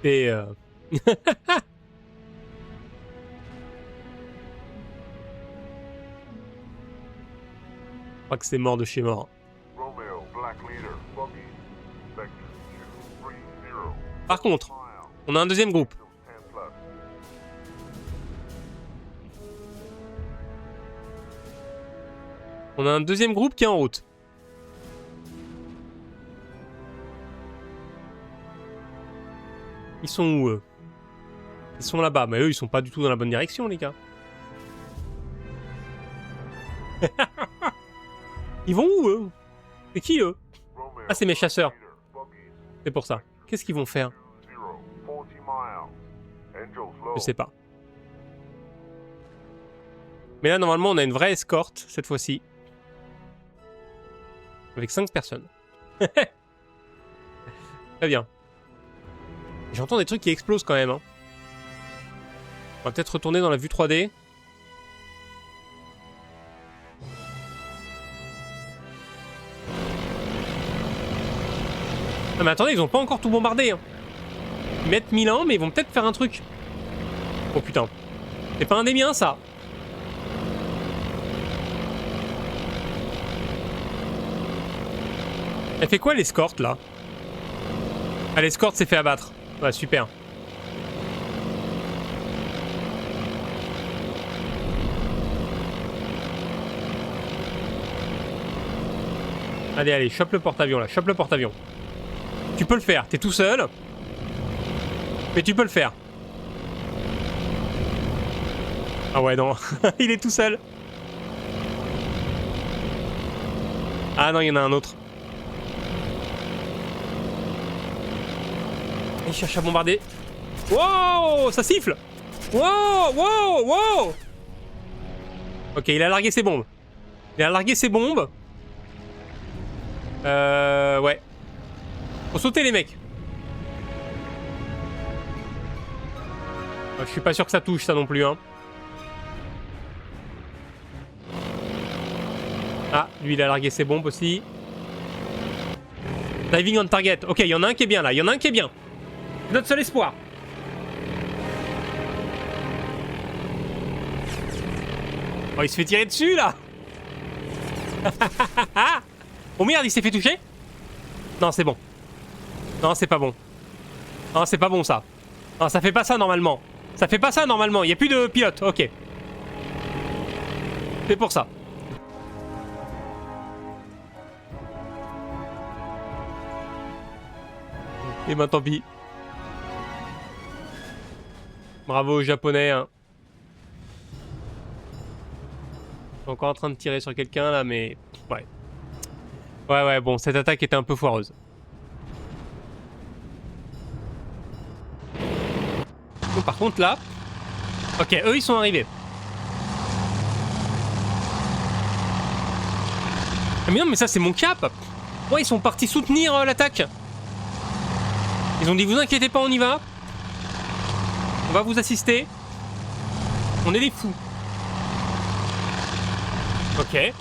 Et je crois que c'est mort de chez mort. Par contre, on a un deuxième groupe. On a un deuxième groupe qui est en route. Ils sont où, eux? Ils sont là-bas, mais eux, ils sont pas du tout dans la bonne direction, les gars. Ils vont où, eux? C'est qui, eux? Romeo, Ah, c'est mes chasseurs. leader, buggies, C'est pour ça. Qu'est-ce qu'ils vont faire? 20, 40 miles. Angels low. Je sais pas. Mais là, normalement, on a une vraie escorte, cette fois-ci. Avec 5 personnes. Très bien. J'entends des trucs qui explosent quand même. Hein. On va peut-être retourner dans la vue 3D. Ah mais attendez, ils ont pas encore tout bombardé. Hein. Ils mettent 1000 ans, mais ils vont peut-être faire un truc. Oh putain. C'est pas un des miens, ça. Elle fait quoi l'escorte là? Ah, l'escorte s'est fait abattre. Ouais, super. Allez, allez, chope le porte-avions là, chope le porte-avions. Tu peux le faire, t'es tout seul. Mais tu peux le faire. Ah ouais, non, il est tout seul. Ah non, il y en a un autre. Il cherche à bombarder. Wow, ça siffle. Wow, wow, wow. Ok, il a largué ses bombes. Il a largué ses bombes. Ouais. Faut sauter les mecs. Je suis pas sûr que ça touche ça non plus, hein. Ah, lui il a largué ses bombes aussi. Diving on target. Ok, il y en a un qui est bien là, il y en a un qui est bien. Notre seul espoir. Oh, il se fait tirer dessus là. Oh merde, il s'est fait toucher. Non, c'est bon. Non, c'est pas bon. Non, c'est pas bon ça. Non, ça fait pas ça normalement. Ça fait pas ça normalement. Il y a plus de pilote. Ok. C'est pour ça. Et ben tant pis. Bravo aux japonais. Hein. Je suis encore en train de tirer sur quelqu'un là, mais... Ouais. Ouais, bon, cette attaque était un peu foireuse. Bon, par contre là... Ok, eux ils sont arrivés. Ah, mais non, mais ça c'est mon cap. Ouais, ils sont partis soutenir l'attaque. Ils ont dit, vous inquiétez pas, on y va. On va vous assister. On est des fous. Ok.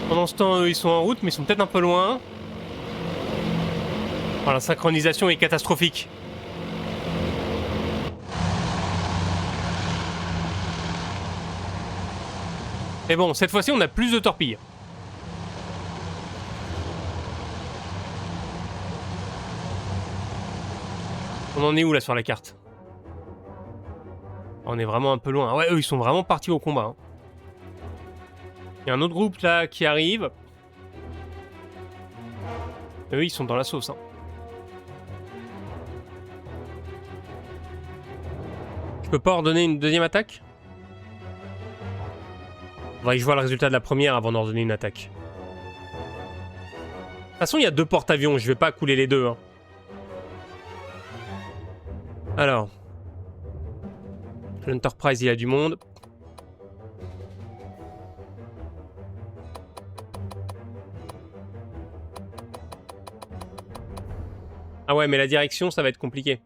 Pendant ce temps, eux, ils sont en route, mais ils sont peut-être un peu loin. Oh, la synchronisation est catastrophique. Mais bon, cette fois-ci, on a plus de torpilles. On en est où, là, sur la carte? On est vraiment un peu loin. Ouais, eux, ils sont vraiment partis au combat. Hein. Il y a un autre groupe, là, qui arrive. Et eux, ils sont dans la sauce. Hein. Je peux pas ordonner une deuxième attaque? Faudrait que je vois le résultat de la première avant d'ordonner une attaque. De toute façon, il y a 2 porte-avions. Je vais pas couler les 2. Hein. Alors. L'Enterprise, il a du monde. Ah ouais, mais la direction, ça va être compliqué.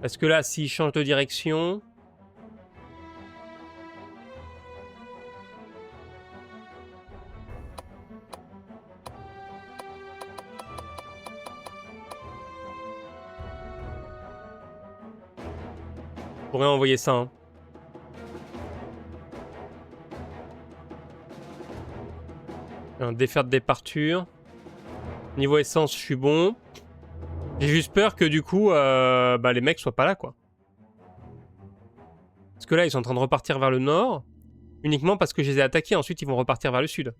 Parce que là, s'il change de direction... Je pourrais envoyer ça. Hein. Un défaire de départure. Niveau essence, je suis bon. J'ai juste peur que du coup, les mecs soient pas là, quoi. Parce que là, ils sont en train de repartir vers le nord. Uniquement parce que je les ai attaqués. Ensuite, ils vont repartir vers le sud.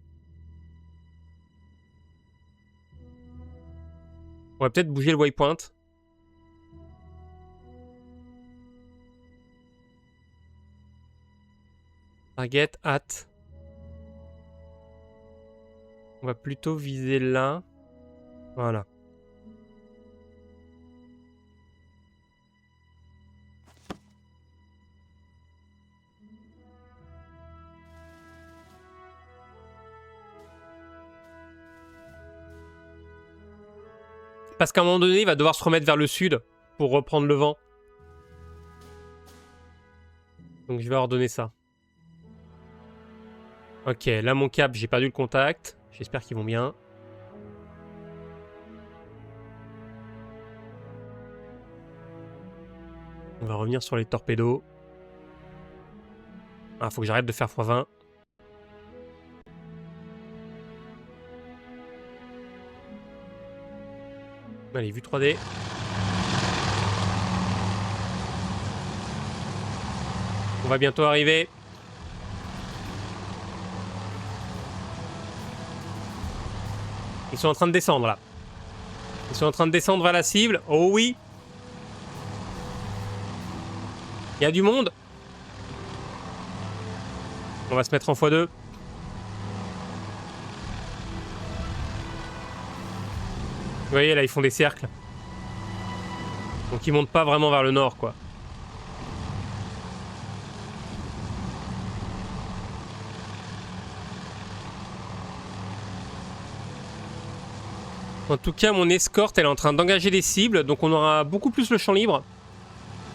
On va peut-être bouger le waypoint. Target at. On va plutôt viser là. Voilà. Parce qu'à un moment donné, il va devoir se remettre vers le sud pour reprendre le vent. Donc je vais ordonner ça. Ok, là mon cap, j'ai perdu le contact. J'espère qu'ils vont bien. On va revenir sur les torpédos. Ah, faut que j'arrête de faire x20. Allez, vue 3D. On va bientôt arriver. Ils sont en train de descendre là. Ils sont en train de descendre vers la cible. Oh oui. Il y a du monde. On va se mettre en x2. Vous voyez là, ils font des cercles. Donc ils montent pas vraiment vers le nord quoi. En tout cas, mon escorte, elle est en train d'engager des cibles, donc on aura beaucoup plus le champ libre.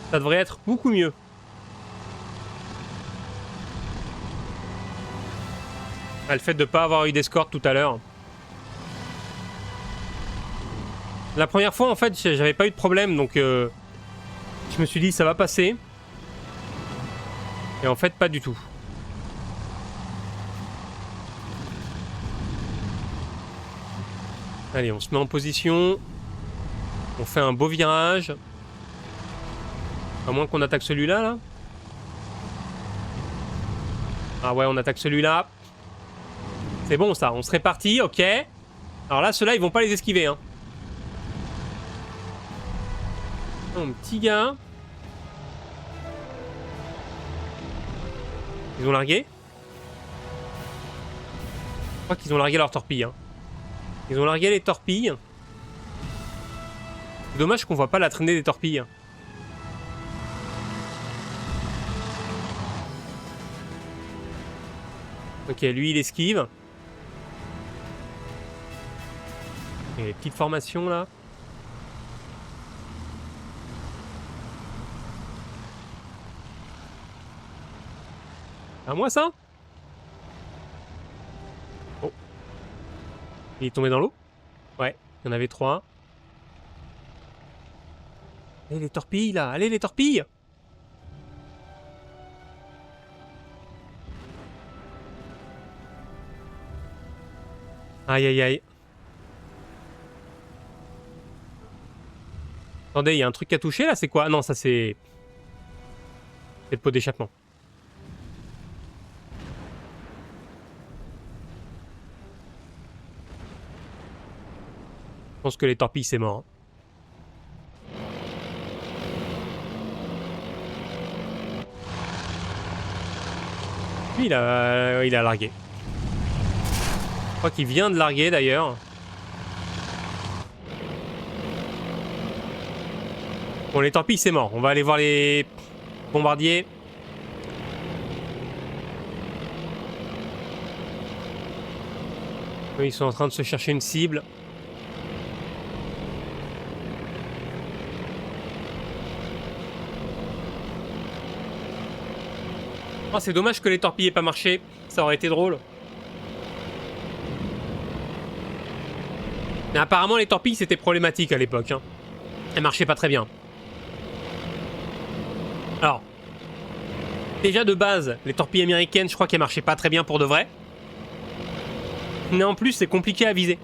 Ça devrait être beaucoup mieux. Ah, le fait de ne pas avoir eu d'escorte tout à l'heure. La première fois, en fait, j'avais pas eu de problème, donc je me suis dit ça va passer. Et en fait, pas du tout. Allez, on se met en position. On fait un beau virage. À moins qu'on attaque celui-là, là. Ah ouais, on attaque celui-là. C'est bon, ça. On se répartit, ok. Alors là, ceux-là, ils vont pas les esquiver, hein. Oh, mon petit gars. Ils ont largué. Je crois qu'ils ont largué leur torpille, hein. Ils ont largué les torpilles. Dommage qu'on voit pas la traînée des torpilles. Ok, lui il esquive. Et les petites formations là. À moi ça? Oh. Il est tombé dans l'eau? Ouais, il y en avait 3. Allez les torpilles là, allez les torpilles! Aïe aïe aïe. Attendez, il y a un truc à toucher là, c'est quoi? Non, ça c'est... C'est le pot d'échappement. Je pense que les torpilles c'est mort. Lui il a largué. Je crois qu'il vient de larguer d'ailleurs. Bon, les torpilles c'est mort. On va aller voir les bombardiers. Ils sont en train de se chercher une cible. Oh, c'est dommage que les torpilles aient pas marché. Ça aurait été drôle. Mais apparemment les torpilles c'était problématique à l'époque, hein. Elles marchaient pas très bien. Alors, déjà de base, les torpilles américaines, je crois qu'elles marchaient pas très bien pour de vrai. Mais en plus, c'est compliqué à viser.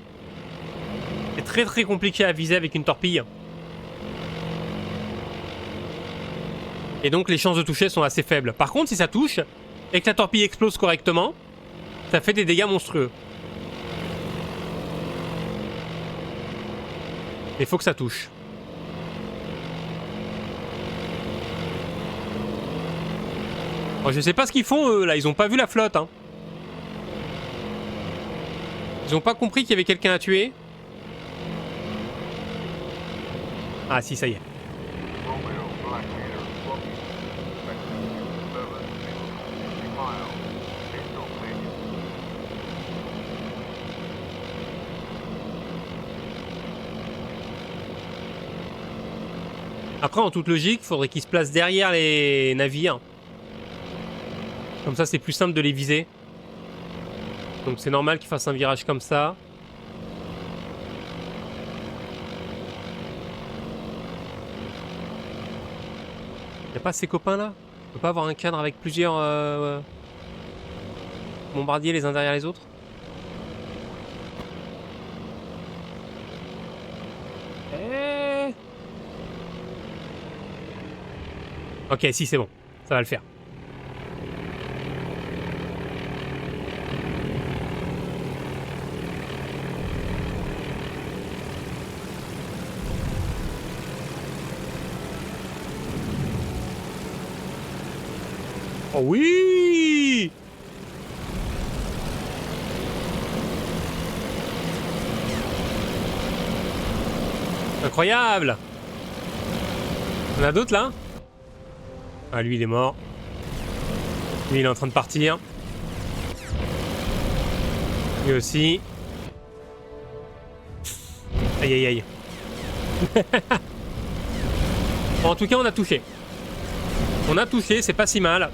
C'est très très compliqué à viser avec une torpille. Et donc les chances de toucher sont assez faibles. Par contre, si ça touche, et que la torpille explose correctement, ça fait des dégâts monstrueux. Il faut que ça touche. Oh, je sais pas ce qu'ils font, eux, là. Ils ont pas vu la flotte, hein. Ils ont pas compris qu'il y avait quelqu'un à tuer. Ah, si, ça y est. Romeo, Black Leader, booking. Vector 27, 50 miles. Angels Canyon. Après, en toute logique, faudrait qu'ils se placent derrière les navires. Comme ça, c'est plus simple de les viser. Donc c'est normal qu'ils fassent un virage comme ça. Y'a pas ces copains là? On peut pas avoir un cadre avec plusieurs bombardiers les uns derrière les autres? Eh... Ok, si c'est bon, ça va le faire. Oh oui! Incroyable! On a d'autres là? Ah, lui il est mort. Lui il est en train de partir. Lui aussi. Aïe aïe aïe. Bon, en tout cas on a touché. On a touché, c'est pas si mal.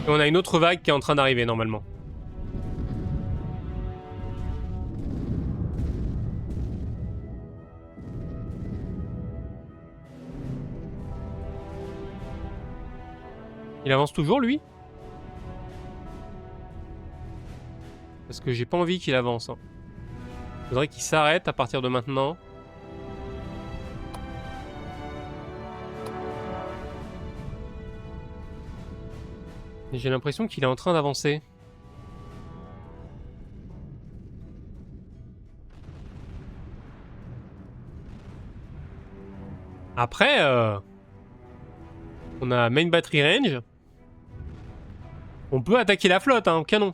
Et on a une autre vague qui est en train d'arriver normalement. Il avance toujours lui? Parce que j'ai pas envie qu'il avance. Hein. Faudrait qu'il s'arrête à partir de maintenant. J'ai l'impression qu'il est en train d'avancer. Après, on a main battery range. On peut attaquer la flotte, hein, au canon.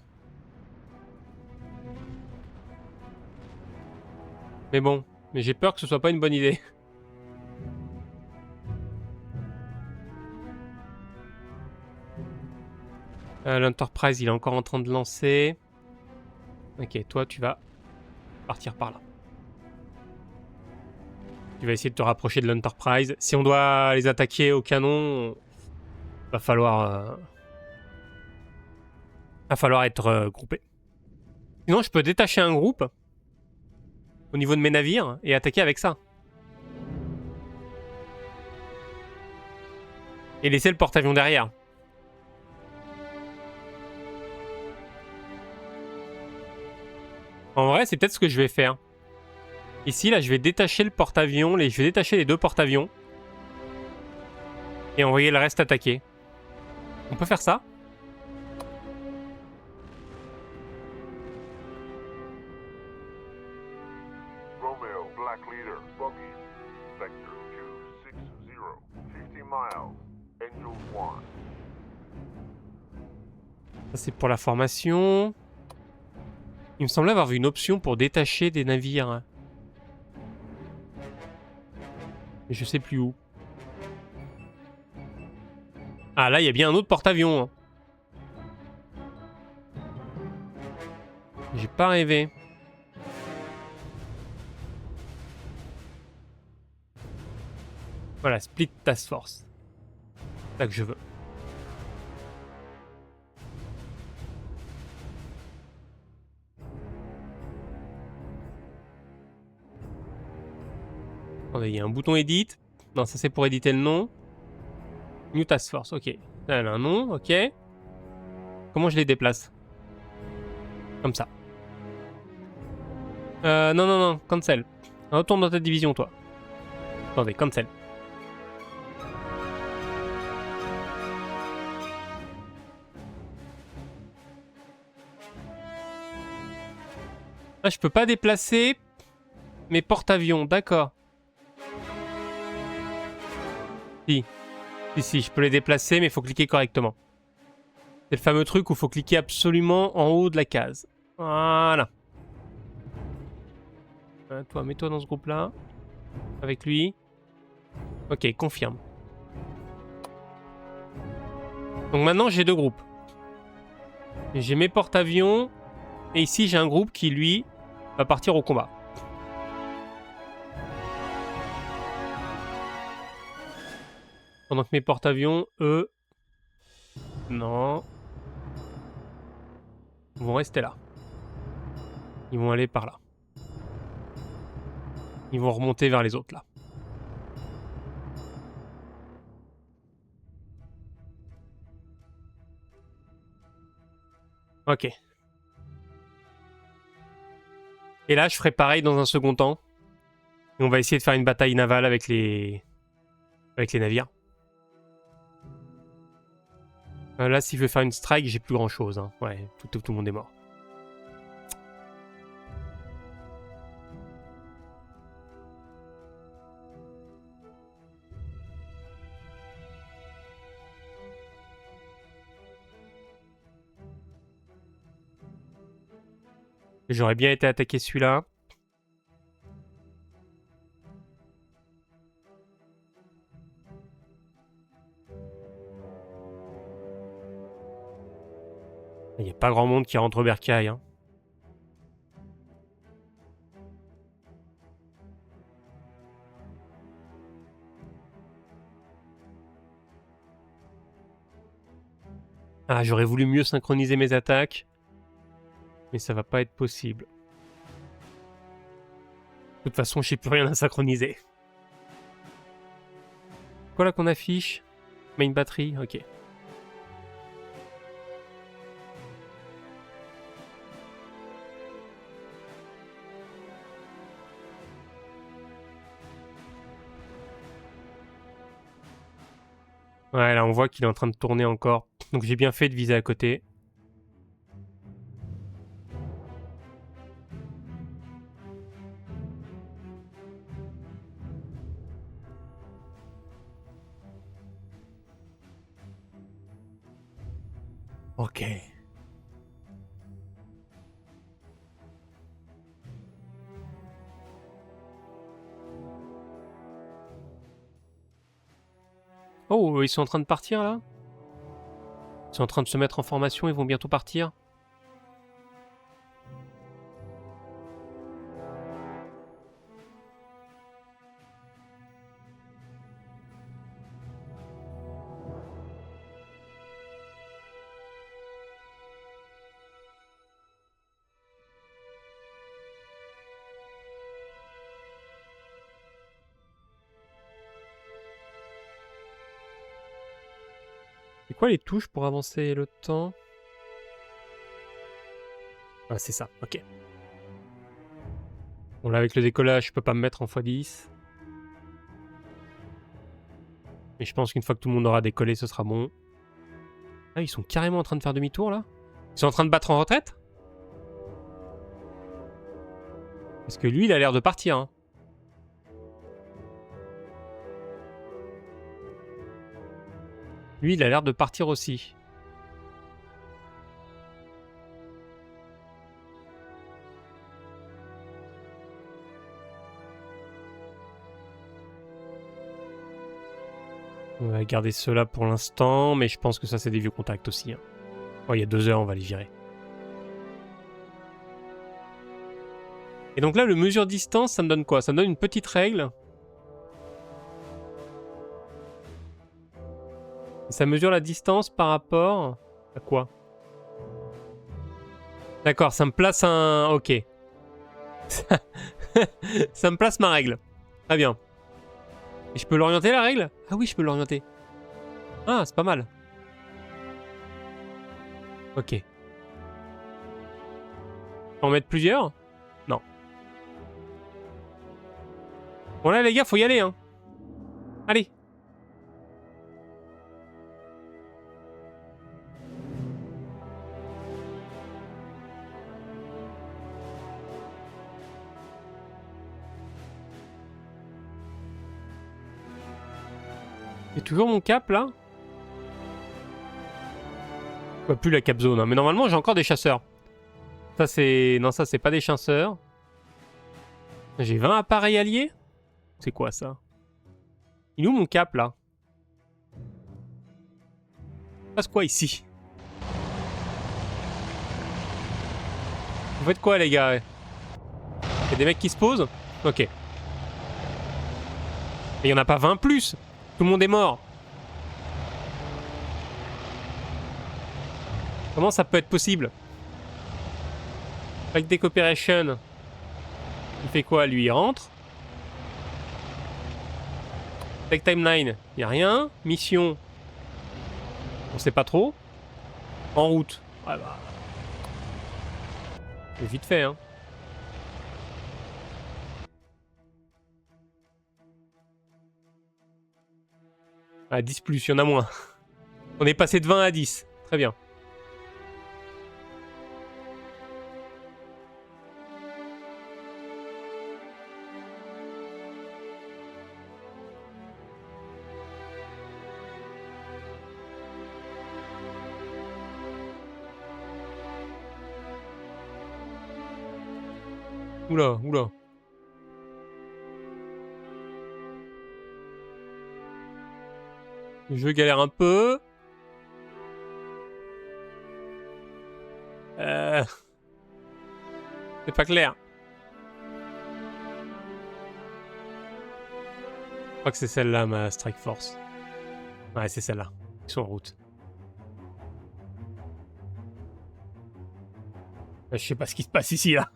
Mais bon, mais j'ai peur que ce soit pas une bonne idée. L'Enterprise, il est encore en train de lancer. Ok, toi, tu vas partir par là. Tu vas essayer de te rapprocher de l'Enterprise. Si on doit les attaquer au canon, va falloir être groupé. Sinon, je peux détacher un groupe au niveau de mes navires et attaquer avec ça. Et laisser le porte-avions derrière. En vrai, c'est peut-être ce que je vais faire. Ici, là, je vais détacher le porte-avions, je vais détacher les deux porte-avions. Et envoyer le reste attaquer. On peut faire ça? Romeo, Black Leader, booking. Vector 260, 50 miles. Angels 1. Ça, c'est pour la formation. Il me semblait avoir vu une option pour détacher des navires. Mais je sais plus où. Ah, là, il y a bien un autre porte-avions. Hein. J'ai pas rêvé. Voilà, Split Task Force. C'est ça que je veux. Attendez, il y a un bouton Edit. Non, ça c'est pour éditer le nom. New Task Force, ok. Là, elle a un nom, ok. Comment je les déplace? Comme ça. Non, cancel. Retourne dans ta division, toi. Attendez, cancel. Ah, je peux pas déplacer mes porte-avions, d'accord. Si. Si, je peux les déplacer, mais il faut cliquer correctement. C'est le fameux truc où il faut cliquer absolument en haut de la case. Voilà. Toi, mets-toi dans ce groupe-là. Avec lui. Ok, confirme. Donc maintenant, j'ai 2 groupes. J'ai mes porte-avions. Et ici, j'ai un groupe qui, lui, va partir au combat. Pendant que mes porte-avions, eux... Non. Ils vont rester là. Ils vont aller par là. Ils vont remonter vers les autres, là. Ok. Et là, je ferai pareil dans un second temps. Et on va essayer de faire une bataille navale avec les navires. Là, s'il veut faire une strike, j'ai plus grand-chose. Hein. Ouais, tout le monde est mort. J'aurais bien été attaqué celui-là. Il n'y a pas grand monde qui rentre au bercail. Hein. Ah, j'aurais voulu mieux synchroniser mes attaques. Mais ça va pas être possible. De toute façon, j'ai plus rien à synchroniser. Quoi là qu'on affiche? Main batterie, ok. Ouais, là on voit qu'il est en train de tourner encore. Donc j'ai bien fait de viser à côté. Ok. Oh, ils sont en train de partir là? Ils sont en train de se mettre en formation, ils vont bientôt partir. C'est quoi les touches pour avancer le temps? Ah, c'est ça, ok. Bon, là, avec le décollage, je peux pas me mettre en x10. Mais je pense qu'une fois que tout le monde aura décollé, ce sera bon. Ah, ils sont carrément en train de faire demi-tour, là? Ils sont en train de battre en retraite? Parce que lui, il a l'air de partir, hein. Lui, il a l'air de partir aussi. On va garder ceux-là pour l'instant, mais je pense que ça, c'est des vieux contacts aussi. Hein. Oh, il y a 2 heures, on va les virer. Et donc là, le mesure distance, ça me donne quoi? Ça me donne une petite règle. Et ça mesure la distance par rapport à quoi? D'accord, ça me place un... Ok. Ça me place ma règle. Très bien. Et je peux l'orienter, la règle? Ah oui, je peux l'orienter. Ah, c'est pas mal. Ok. En mettre plusieurs? Non. Bon là, les gars, faut y aller, hein. Allez. J'ai toujours mon cap là. Je vois plus la cap zone, hein. Mais normalement j'ai encore des chasseurs. Ça c'est... Non, ça c'est pas des chasseurs. J'ai 20 appareils alliés. C'est quoi ça? Il est où mon cap là? Il passe quoi ici? Vous faites quoi les gars? Il y a des mecs qui se posent? Ok. Mais il y en a pas 20 plus. Tout le monde est mort. Comment ça peut être possible? Flag Deck Operation. Il fait quoi lui? Il rentre. Flag Timeline. Il n'y a rien. Mission. On sait pas trop. En route. Ah bah. C'est vite fait hein. Ah 10 plus, il y en a moins. On est passé de 20 à 10. Très bien. Oula, oula. Le jeu galère un peu. C'est pas clair. Je crois que c'est celle-là, ma Strike Force. Ouais, c'est celle-là. Ils sont en route. Je sais pas ce qui se passe ici, là.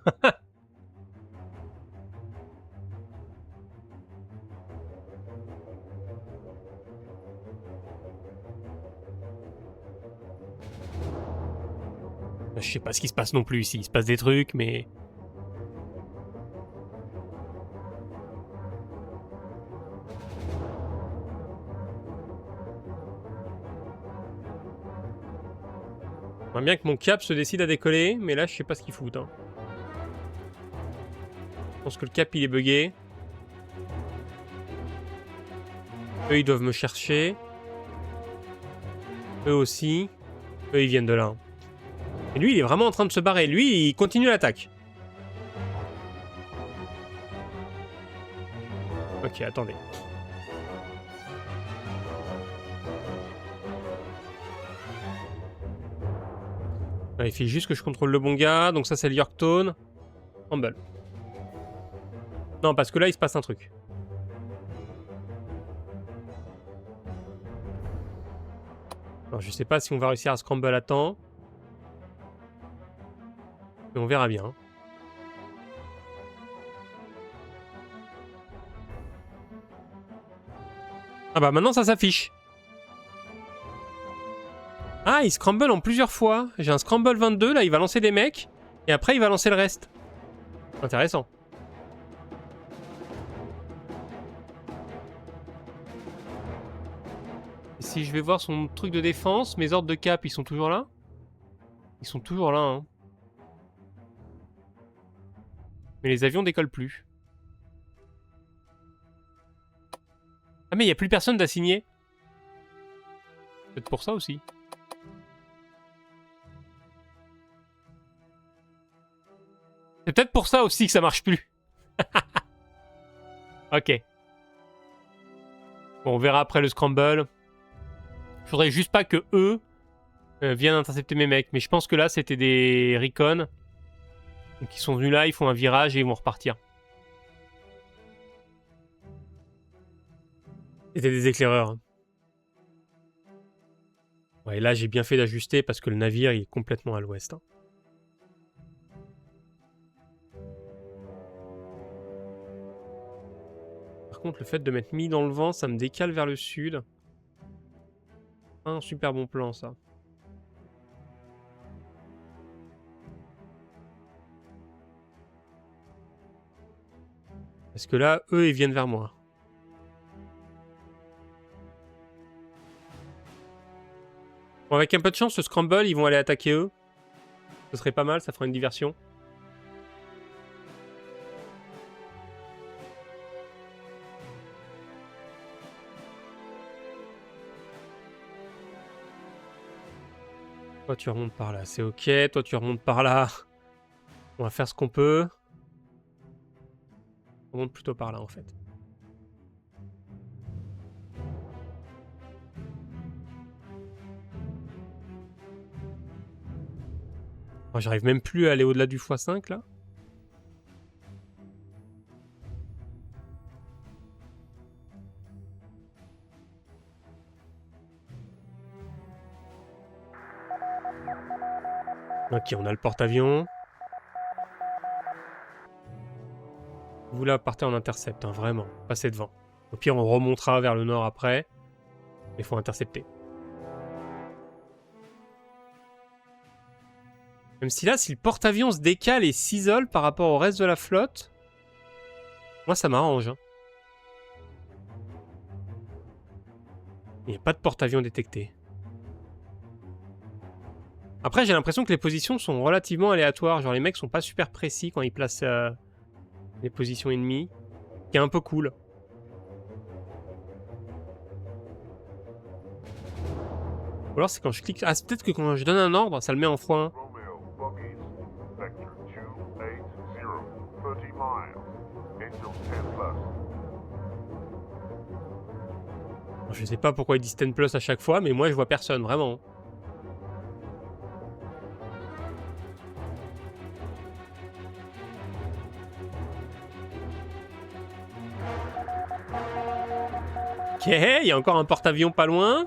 Je sais pas ce qui se passe non plus ici. Il se passe des trucs, mais... J'aimerais bien que mon cap se décide à décoller, mais là, je sais pas ce qu'ils foutent. Hein. Je pense que le cap, il est buggé. Eux, ils doivent me chercher. Eux aussi. Eux, ils viennent de là. Et lui, il est vraiment en train de se barrer. Lui, il continue l'attaque. Ok, attendez. Il fait juste que je contrôle le bon gars. Donc ça, c'est le Yorktown. Rumble. Non, parce que là, il se passe un truc. Alors, je sais pas si on va réussir à scramble à temps. Mais on verra bien. Ah bah maintenant, ça s'affiche. Ah, il scramble en plusieurs fois. J'ai un scramble 22, là, il va lancer des mecs. Et après, il va lancer le reste. Intéressant. Si je vais voir son truc de défense, mes ordres de cap, ils sont toujours là? Ils sont toujours là, hein. Mais les avions décollent plus. Ah mais il n'y a plus personne d'assigné. Peut-être pour ça aussi. C'est peut-être pour ça aussi que ça marche plus. Ok. Bon, on verra après le scramble. Je voudrais juste pas que eux viennent intercepter mes mecs. Mais je pense que là, c'était des recons. Donc ils sont venus là, ils font un virage et ils vont repartir. C'était des éclaireurs. Ouais, là, j'ai bien fait d'ajuster parce que le navire, il est complètement à l'ouest. Hein. Par contre, le fait de m'être mis dans le vent, ça me décale vers le sud. Un super bon plan, ça. Parce que là, eux, ils viennent vers moi. Bon, avec un peu de chance, ce scramble, ils vont aller attaquer eux. Ce serait pas mal, ça fera une diversion. Toi, tu remontes par là, c'est ok. Toi, tu remontes par là. On va faire ce qu'on peut. On remonte plutôt par là, en fait. Oh, j'arrive même plus à aller au-delà du x5, là. Ok, on a le porte-avions. Vous là, partez en intercept, hein, vraiment. Passez devant. Au pire, on remontera vers le nord après. Mais il faut intercepter. Même si là, si le porte-avions se décale et s'isole par rapport au reste de la flotte, moi, ça m'arrange. Hein. Il n'y a pas de porte-avions détecté. Après, j'ai l'impression que les positions sont relativement aléatoires. Genre, les mecs sont pas super précis quand ils placent les positions ennemies. Ce qui est un peu cool. Ou alors, c'est quand je clique... Ah, c'est peut-être que quand je donne un ordre, ça le met en x1. Romeo, Buggies, Vector 280, 30 miles, Angels 10+. Je sais pas pourquoi ils disent 10+ à chaque fois, mais moi, je vois personne, vraiment. Ok, il y a encore un porte-avions pas loin.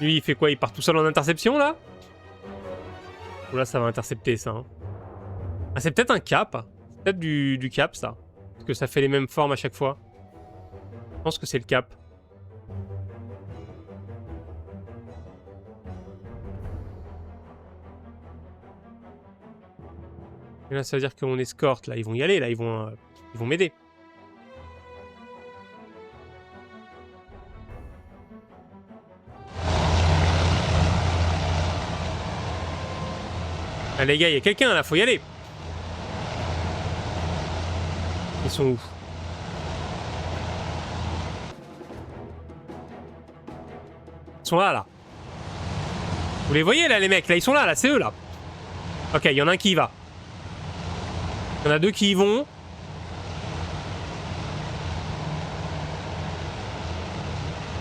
Lui, il fait quoi? Il part tout seul en interception, là? Ou là, ça va intercepter, ça. Hein. Ah, c'est peut-être un cap. C'est peut-être du cap, ça. Parce que ça fait les mêmes formes à chaque fois. Je pense que c'est le cap. Et là, ça veut dire que mon escorte, là, ils vont y aller, là, ils vont m'aider. Ah, les gars, il y a quelqu'un, là, faut y aller. Ils sont où? Ils sont là, là. Vous les voyez, là, les mecs? Là, ils sont là, c'est eux, là. Ok, il y en a un qui y va. Il y en a deux qui y vont.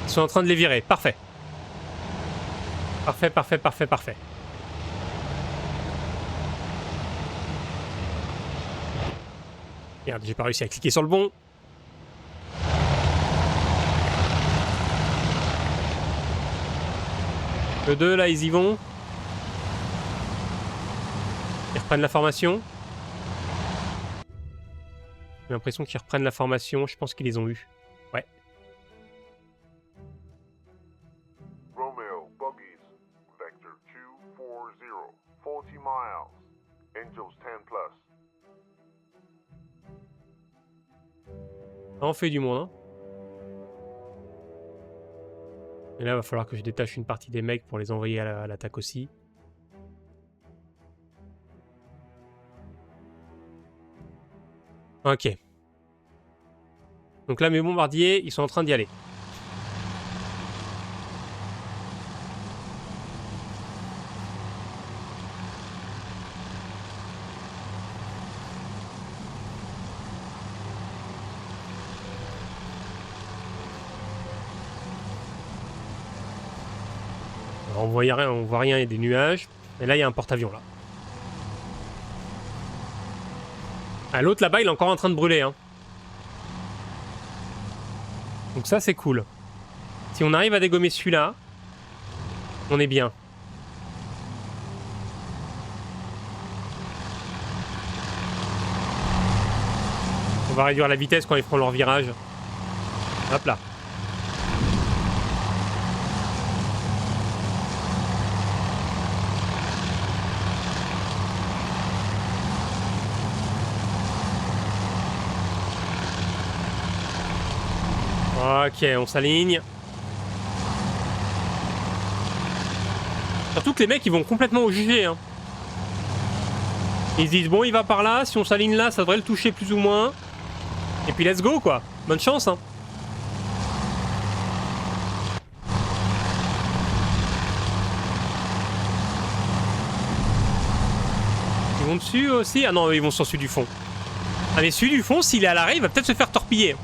Ils sont en train de les virer. Parfait. Parfait, parfait, parfait, parfait. Merde, j'ai pas réussi à cliquer sur le bon. Le 2, là, ils y vont. Ils reprennent la formation. J'ai l'impression qu'ils reprennent la formation. Je pense qu'ils les ont eus. Ouais. Romeo, Buggies, Vector 240, 40 miles, Angels 10+. On fait du monde, hein. Et là, il va falloir que je détache une partie des mecs pour les envoyer à l'attaque aussi. Ok. Donc là, mes bombardiers, ils sont en train d'y aller. Alors, on voit rien, il y a des nuages. Et là, il y a un porte-avions, là. Ah, l'autre, là-bas, il est encore en train de brûler, hein. Donc ça, c'est cool. Si on arrive à dégommer celui-là, on est bien. On va réduire la vitesse quand ils feront leur virage. Hop là. Ok, on s'aligne. Surtout que les mecs, ils vont complètement au jugé. Hein. Ils se disent bon il va par là, si on s'aligne là ça devrait le toucher plus ou moins. Et puis let's go quoi. Bonne chance hein. Ils vont dessus aussi? Ah non ils vont sur celui du fond. Ah mais celui du fond s'il est à l'arrêt il va peut-être se faire torpiller.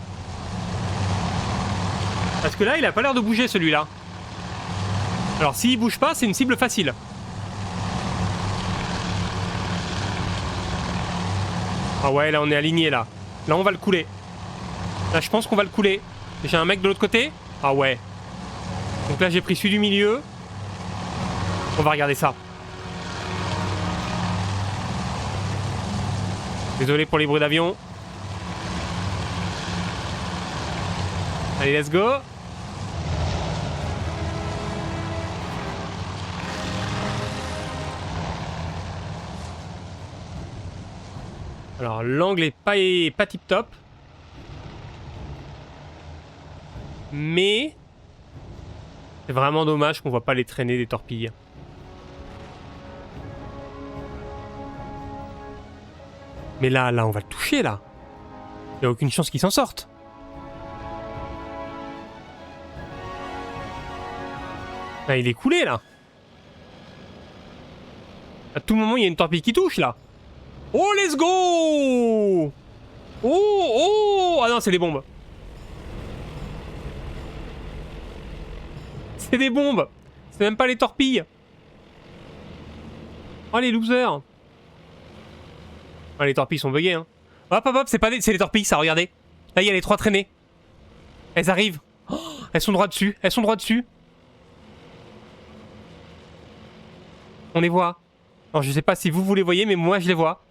Parce que là il a pas l'air de bouger celui-là. Alors s'il bouge pas c'est une cible facile. Ah ouais là on est aligné là. Là on va le couler. Là je pense qu'on va le couler. J'ai un mec de l'autre côté. Ah ouais. Donc là j'ai pris celui du milieu. On va regarder ça. Désolé pour les bruits d'avion. Allez let's go. Alors l'angle est pas tip top. Mais c'est vraiment dommage qu'on voit pas les traîner des torpilles. Mais là on va le toucher là. Il n'y a aucune chance qu'il s'en sorte. Là il est coulé là. À tout moment il y a une torpille qui touche là. Oh let's go. Oh. Ah non c'est des bombes. C'est des bombes. C'est même pas les torpilles. Oh les losers. Ah les torpilles sont buggées hein. Hop, c'est pas des... c'est les torpilles ça, regardez. Là il y a les 3 traînées. Elles arrivent. Oh, elles sont droit dessus. On les voit. Alors je sais pas si vous les voyez mais moi je les vois.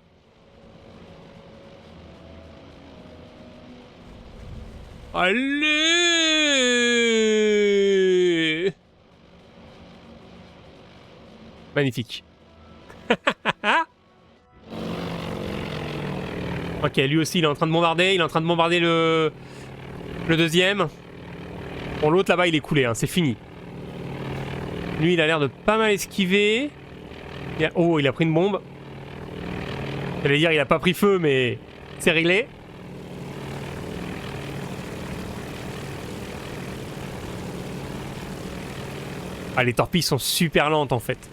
Allez. Magnifique. Ok, lui aussi il est en train de bombarder. Il est en train de bombarder le deuxième. Bon l'autre là-bas il est coulé, hein, c'est fini. Lui il a l'air de pas mal esquiver. Oh il a pris une bombe. J'allais dire il a pas pris feu mais c'est réglé. Ah les torpilles sont super lentes en fait.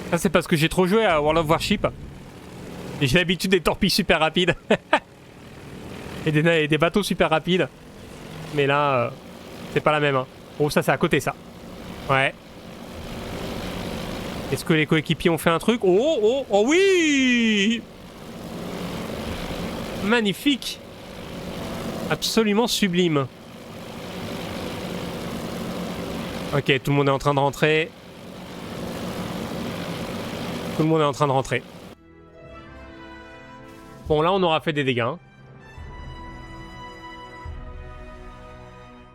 Ça c'est parce que j'ai trop joué à World of Warship. Et j'ai l'habitude des torpilles super rapides. et des bateaux super rapides. Mais là, c'est pas la même. Hein. Oh ça c'est à côté ça. Ouais. Est-ce que les coéquipiers ont fait un truc? Oh oui. Magnifique. Absolument sublime. Ok, tout le monde est en train de rentrer. Tout le monde est en train de rentrer. Bon, là, on aura fait des dégâts. Hein.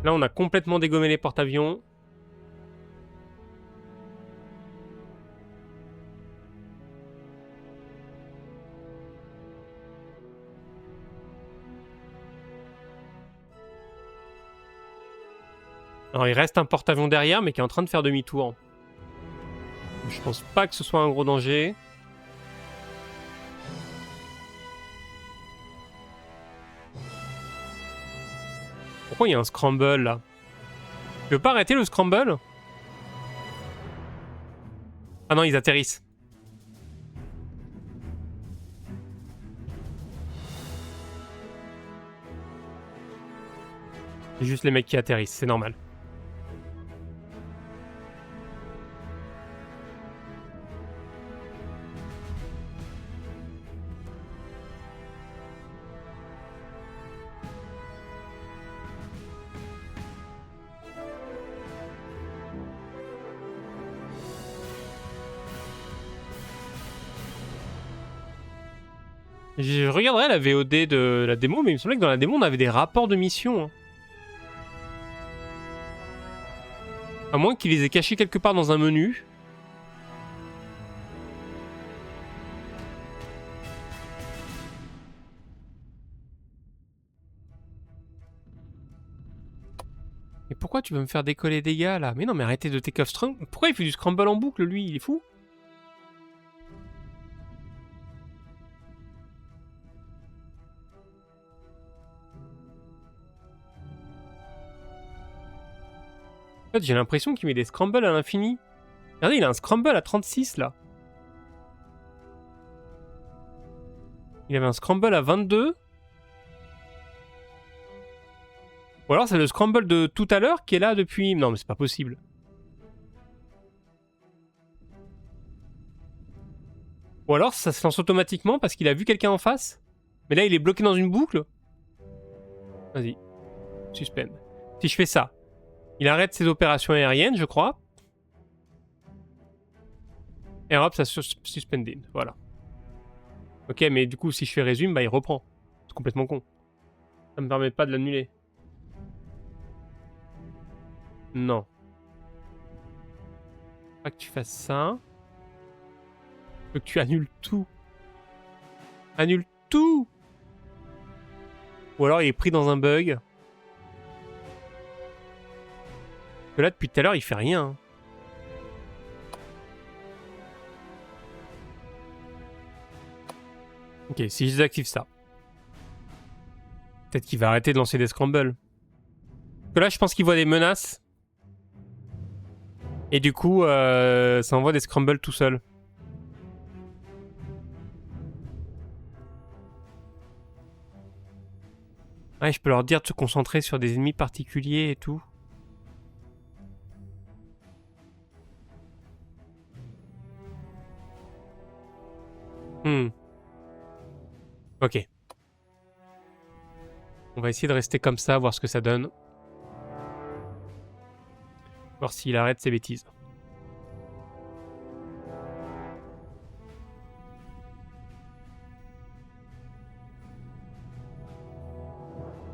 Là, on a complètement dégommé les porte-avions. Alors, il reste un porte-avions derrière, mais qui est en train de faire demi-tour. Je pense pas que ce soit un gros danger. Pourquoi il y a un scramble là? Tu veux pas arrêter le scramble? Ah non, ils atterrissent. C'est juste les mecs qui atterrissent, c'est normal. Je regarderai la VOD de la démo, mais il me semblait que dans la démo, on avait des rapports de mission. Hein. À moins qu'il les ait cachés quelque part dans un menu. Mais pourquoi tu veux me faire décoller des gars, là? Mais non, mais arrêtez de take off scramble. Pourquoi il fait du scramble en boucle, lui? Il est fou? fait, j'ai l'impression qu'il met des scrambles à l'infini. Regardez, il a un scramble à 36 là. Il avait un scramble à 22. Ou alors c'est le scramble de tout à l'heure qui est là depuis... Non mais c'est pas possible. Ou alors ça se lance automatiquement parce qu'il a vu quelqu'un en face. Mais là il est bloqué dans une boucle. Vas-y. Suspend. Si je fais ça, il arrête ses opérations aériennes, je crois. Et hop, ça suspended. Voilà. Ok, mais du coup, si je fais résume, bah il reprend. C'est complètement con. Ça me permet pas de l'annuler. Non. Pas que tu fasses ça. Je veux que tu annules tout. Annule tout. Ou alors il est pris dans un bug. Parce que là, depuis tout à l'heure, il fait rien. Ok, si je désactive ça. Peut-être qu'il va arrêter de lancer des scrambles. Parce que là, je pense qu'il voit des menaces. Et du coup, ça envoie des scrambles tout seul. Ouais, je peux leur dire de se concentrer sur des ennemis particuliers et tout. Ok. On va essayer de rester comme ça, voir ce que ça donne. Voir s'il arrête ses bêtises.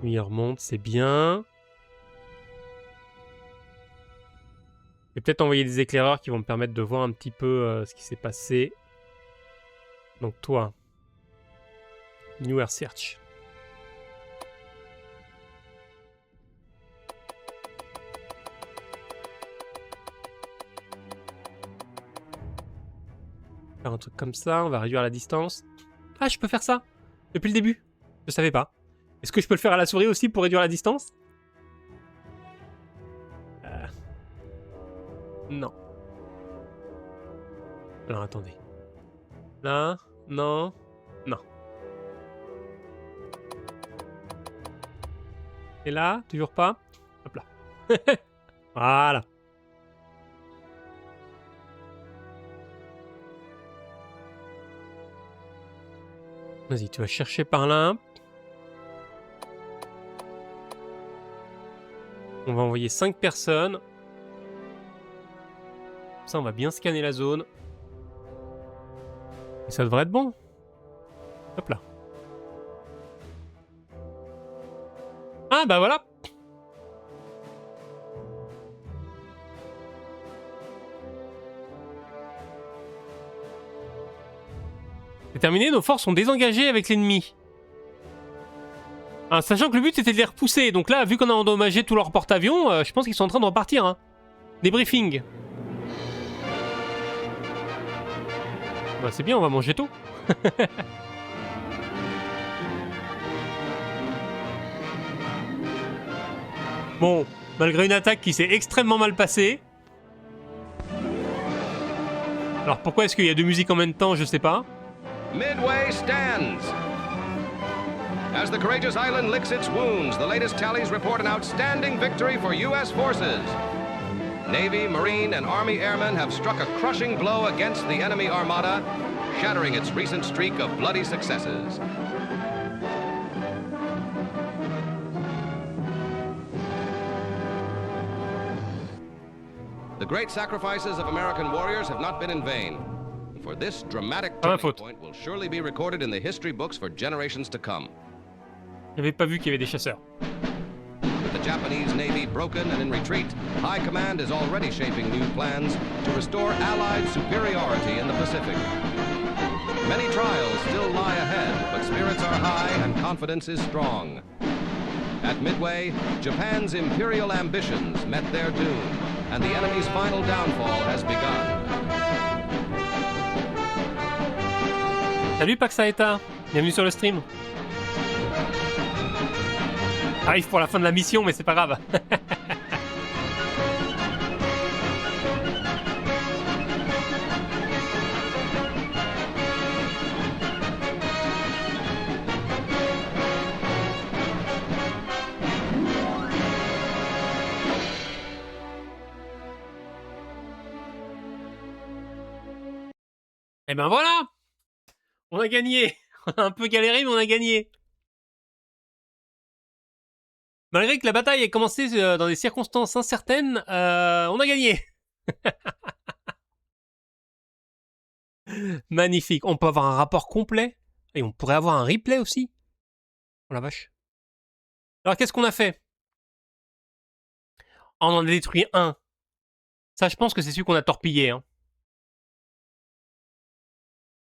Lui, il remonte, c'est bien. Et peut-être envoyer des éclaireurs qui vont me permettre de voir un petit peu ce qui s'est passé. Donc toi, New Air Search. Faire un truc comme ça, on va réduire la distance. Ah, je peux faire ça depuis le début. Je savais pas. Est-ce que je peux le faire à la souris aussi pour réduire la distance? Non. Alors attendez. Là, non, non. Et là, toujours pas. Hop là. Voilà. Vas-y, tu vas chercher par là. On va envoyer 5 personnes. Ça, on va bien scanner la zone. Et ça devrait être bon. Hop là. Ah bah voilà. C'est terminé, nos forces sont désengagées avec l'ennemi. Ah, sachant que le but c'était de les repousser. Donc là, vu qu'on a endommagé tout leur porte-avions, je pense qu'ils sont en train de repartir. Hein. Débriefing. Bah c'est bien, on va manger tôt. Bon, malgré une attaque qui s'est extrêmement mal passée. Alors pourquoi est-ce qu'il y a deux musiques en même temps, je sais pas. Midway stands. As the courageous island licks its wounds, the latest tallies report an outstanding victory for U.S. forces. Navy, Marine, and Army airmen have struck a crushing blow against the enemy armada, shattering its recent streak of bloody successes. The great sacrifices of American warriors have not been in vain. For this dramatic turning point will surely be recorded in the history books for generations to come. J'avais pas vu qu'il y avait des chasseurs. With the Japanese Navy broken and in retreat, High Command is already shaping new plans to restore Allied superiority in the Pacific. Many trials still lie ahead, but spirits are high and confidence is strong. At Midway, Japan's imperial ambitions met their doom, and the enemy's final downfall has begun. Salut Paxaeta, bienvenue sur le stream. Arrive pour la fin de la mission, mais c'est pas grave. Et ben voilà, on a gagné. On a un peu galéré, mais on a gagné. Malgré que la bataille ait commencé dans des circonstances incertaines, on a gagné. Magnifique. On peut avoir un rapport complet. Et on pourrait avoir un replay aussi. Oh la vache. Alors qu'est-ce qu'on a fait? On en a détruit un. Ça, je pense que c'est celui qu'on a torpillé. Hein.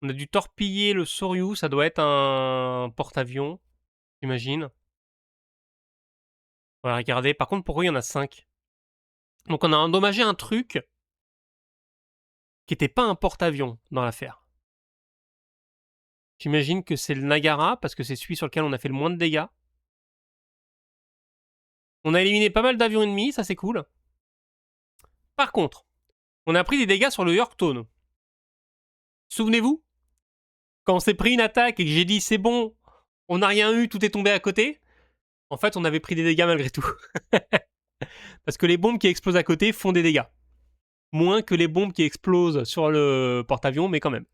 On a dû torpiller le Soryu. Ça doit être un porte-avions, j'imagine. On va regarder. Par contre, pourquoi il y en a 5? Donc on a endommagé un truc qui n'était pas un porte-avions dans l'affaire. J'imagine que c'est le Nagara, parce que c'est celui sur lequel on a fait le moins de dégâts. On a éliminé pas mal d'avions ennemis, ça c'est cool. Par contre, on a pris des dégâts sur le Yorktown. Souvenez-vous, quand on s'est pris une attaque et que j'ai dit c'est bon, on n'a rien eu, tout est tombé à côté. En fait, on avait pris des dégâts malgré tout. Parce que les bombes qui explosent à côté font des dégâts. Moins que les bombes qui explosent sur le porte-avions, mais quand même.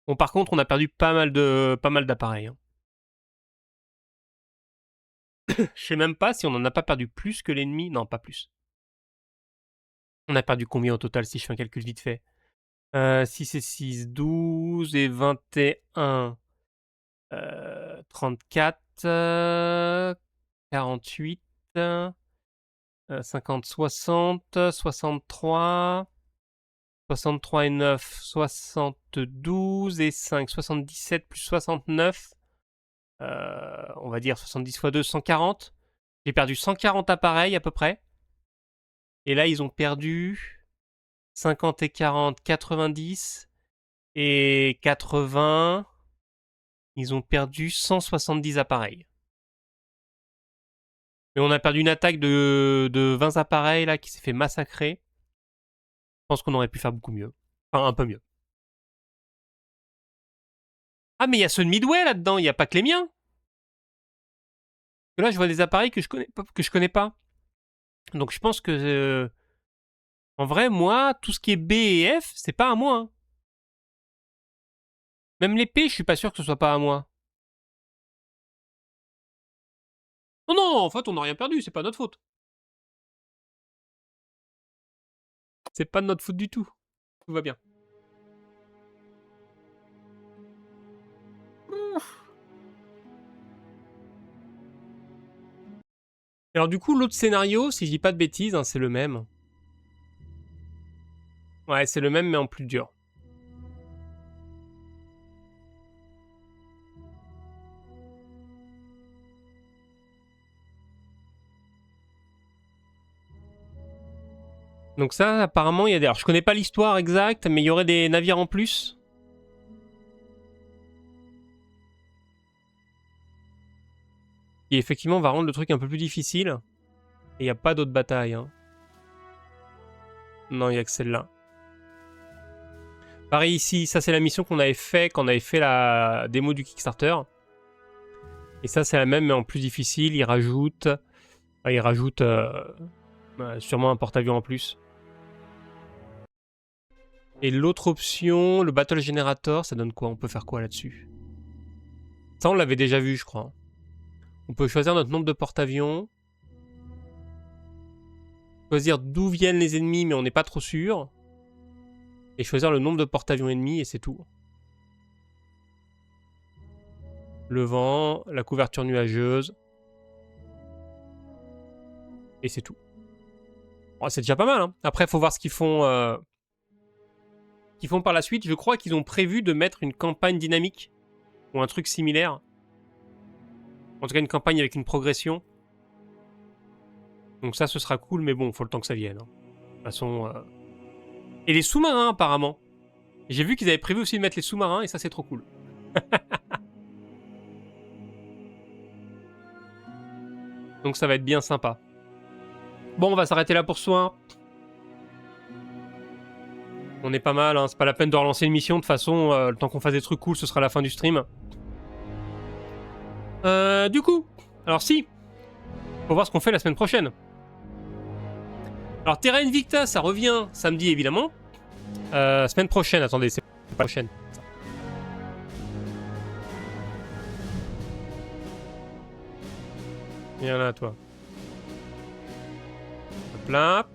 Bon, par contre, on a perdu pas mal d'appareils. Hein. Je sais même pas si on en a pas perdu plus que l'ennemi. Non, pas plus. On a perdu combien au total si je fais un calcul vite fait 6 et 6, 12 et 21, 34, 48, 50, 60, 63, 63 et 9, 72 et 5, 77 plus 69, on va dire 70 x 2, 140. J'ai perdu 140 appareils à peu près. Et là, ils ont perdu 50 et 40, 90 et 80. Ils ont perdu 170 appareils. Mais on a perdu une attaque de 20 appareils là qui s'est fait massacrer. Je pense qu'on aurait pu faire beaucoup mieux. Enfin, un peu mieux. Ah, mais il y a ceux de Midway là-dedans, il n'y a pas que les miens. Là, je vois des appareils que je connais pas. Donc je pense que... en vrai, moi, tout ce qui est B et F, c'est pas à moi. Hein. Même les P, je suis pas sûr que ce soit pas à moi. Non, non, en fait, on n'a rien perdu, c'est pas notre faute. C'est pas de notre faute du tout. Tout va bien. Alors du coup, l'autre scénario, si je dis pas de bêtises, hein, c'est le même. Ouais, c'est le même, mais en plus dur. Donc ça, apparemment, il y a des... Alors, je connais pas l'histoire exacte, mais il y aurait des navires en plus. Qui, effectivement, va rendre le truc un peu plus difficile. Et il n'y a pas d'autres batailles. Hein. Non, il n'y a que celle-là. Pareil ici, ça c'est la mission qu'on avait fait quand on avait fait la démo du Kickstarter. Et ça, c'est la même, mais en plus difficile. Il rajoute sûrement un porte-avions en plus. Et l'autre option, le Battle Generator, ça donne quoi? On peut faire quoi là-dessus? Ça, on l'avait déjà vu, je crois. On peut choisir notre nombre de porte-avions. Choisir d'où viennent les ennemis, mais on n'est pas trop sûr. Et choisir le nombre de porte-avions ennemis, et c'est tout. Le vent, la couverture nuageuse. Et c'est tout. Oh, c'est déjà pas mal. Hein. Après, il faut voir ce qu'ils font... qu'ils font par la suite. Je crois qu'ils ont prévu de mettre une campagne dynamique. Ou un truc similaire. En tout cas, une campagne avec une progression. Donc ça, ce sera cool, mais bon, faut le temps que ça vienne. Hein. De toute façon... Et les sous-marins, apparemment. J'ai vu qu'ils avaient prévu aussi de mettre les sous-marins, et ça, c'est trop cool. Donc ça va être bien sympa. Bon, on va s'arrêter là pour ce soir. On est pas mal, hein. C'est pas la peine de relancer une mission. De toute façon, le temps qu'on fasse des trucs cool, ce sera la fin du stream. Du coup, alors si, faut voir ce qu'on fait la semaine prochaine. Alors Terra Invicta, ça revient samedi évidemment. Semaine prochaine, attendez, c'est pas prochaine. Viens là, toi. Hop là.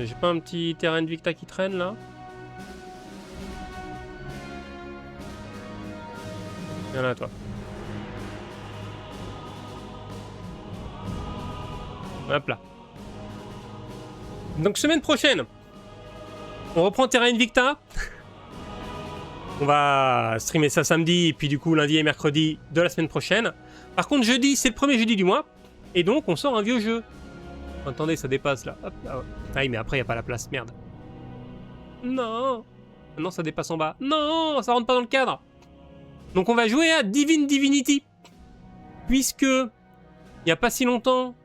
J'ai pas un petit terrain Invicta qui traîne là? Viens là, toi. Hop là. Donc semaine prochaine, on reprend Terra Invicta. On va streamer ça samedi, et puis du coup lundi et mercredi de la semaine prochaine. Par contre jeudi, c'est le premier jeudi du mois, et donc on sort un vieux jeu. Attendez, ça dépasse là. Hop, là. Ah oui, mais après il n'y a pas la place, merde. Non. Non, ça dépasse en bas. Non, ça rentre pas dans le cadre. Donc on va jouer à Divine Divinity. Puisque, il n'y a pas si longtemps,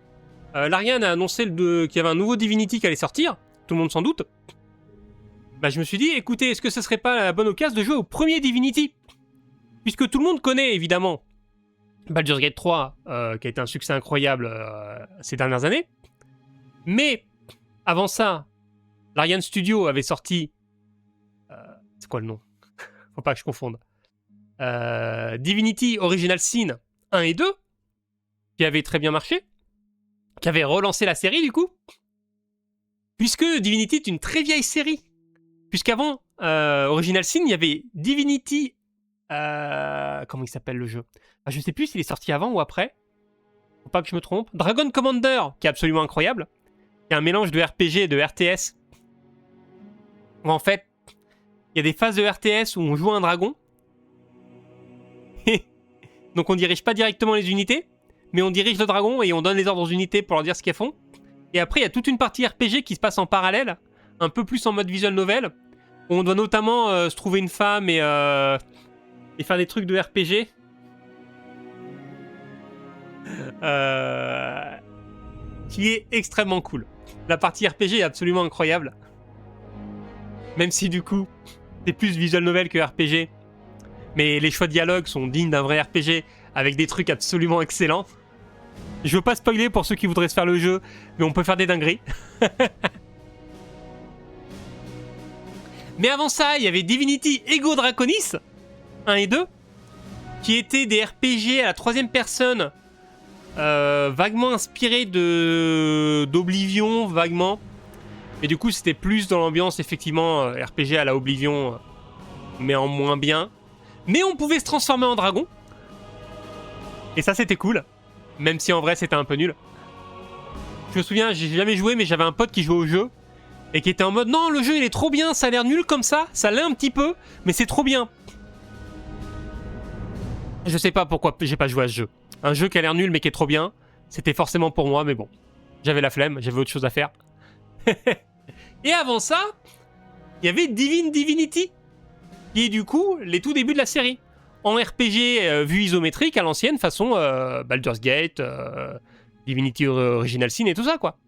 Larian a annoncé qu'il y avait un nouveau Divinity qui allait sortir. Tout le monde s'en doute. Bah je me suis dit, écoutez, est-ce que ce serait pas la bonne occasion de jouer au premier Divinity? Puisque tout le monde connaît évidemment Baldur's Gate 3, qui a été un succès incroyable ces dernières années. Mais, avant ça, Larian Studio avait sorti... c'est quoi le nom? Faut pas que je confonde. Divinity Original Sin 1 et 2, qui avait très bien marché, qui avait relancé la série du coup, puisque Divinity est une très vieille série. Puisqu'avant Original Sin, il y avait Divinity... comment il s'appelle le jeu? Je sais plus s'il est sorti avant ou après. Faut pas que je me trompe. Dragon Commander, qui est absolument incroyable. Qui est un mélange de RPG et de RTS. Où en fait, il y a des phases de RTS où on joue un dragon. Donc on dirige pas directement les unités, mais on dirige le dragon et on donne les ordres aux unités pour leur dire ce qu'elles font. Et après, il y a toute une partie RPG qui se passe en parallèle, un peu plus en mode visual novel, où on doit notamment se trouver une femme et faire des trucs de RPG. Qui est extrêmement cool. La partie RPG est absolument incroyable. Même si du coup, c'est plus visual novel que RPG. Mais les choix de dialogue sont dignes d'un vrai RPG, avec des trucs absolument excellents. Je veux pas spoiler pour ceux qui voudraient se faire le jeu, mais on peut faire des dingueries. Mais avant ça, il y avait Divinity Ego Draconis 1 et 2, qui étaient des RPG à la troisième personne, vaguement inspirés d'Oblivion, vaguement. Et du coup, c'était plus dans l'ambiance, effectivement, RPG à la Oblivion, mais en moins bien. Mais on pouvait se transformer en dragon. Et ça, c'était cool. Même si en vrai, c'était un peu nul. Je me souviens, j'ai jamais joué, mais j'avais un pote qui jouait au jeu. Et qui était en mode, non, le jeu, il est trop bien, ça a l'air nul comme ça. Ça l'est un petit peu, mais c'est trop bien. Je sais pas pourquoi j'ai pas joué à ce jeu. Un jeu qui a l'air nul, mais qui est trop bien. C'était forcément pour moi, mais bon. J'avais la flemme, j'avais autre chose à faire. Et avant ça, il y avait Divine Divinity. Qui est du coup les tout débuts de la série. En RPG vue isométrique à l'ancienne, façon Baldur's Gate, Divinity Original Sin et tout ça, quoi.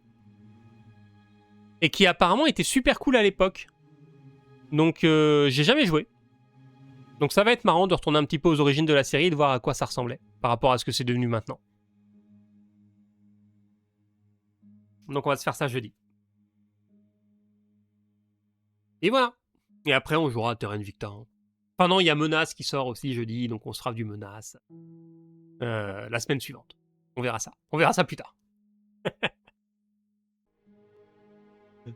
Et qui apparemment était super cool à l'époque. Donc j'ai jamais joué. Donc ça va être marrant de retourner un petit peu aux origines de la série et de voir à quoi ça ressemblait par rapport à ce que c'est devenu maintenant. Donc on va se faire ça jeudi. Et voilà. Et après, on jouera à Terra Invicta. Enfin non, il y a Menace qui sort aussi jeudi, donc on se fera du Menace la semaine suivante. On verra ça. On verra ça plus tard.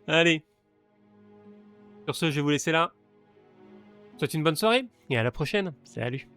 Allez. Sur ce, je vais vous laisser là. Je vous souhaite une bonne soirée et à la prochaine. Salut.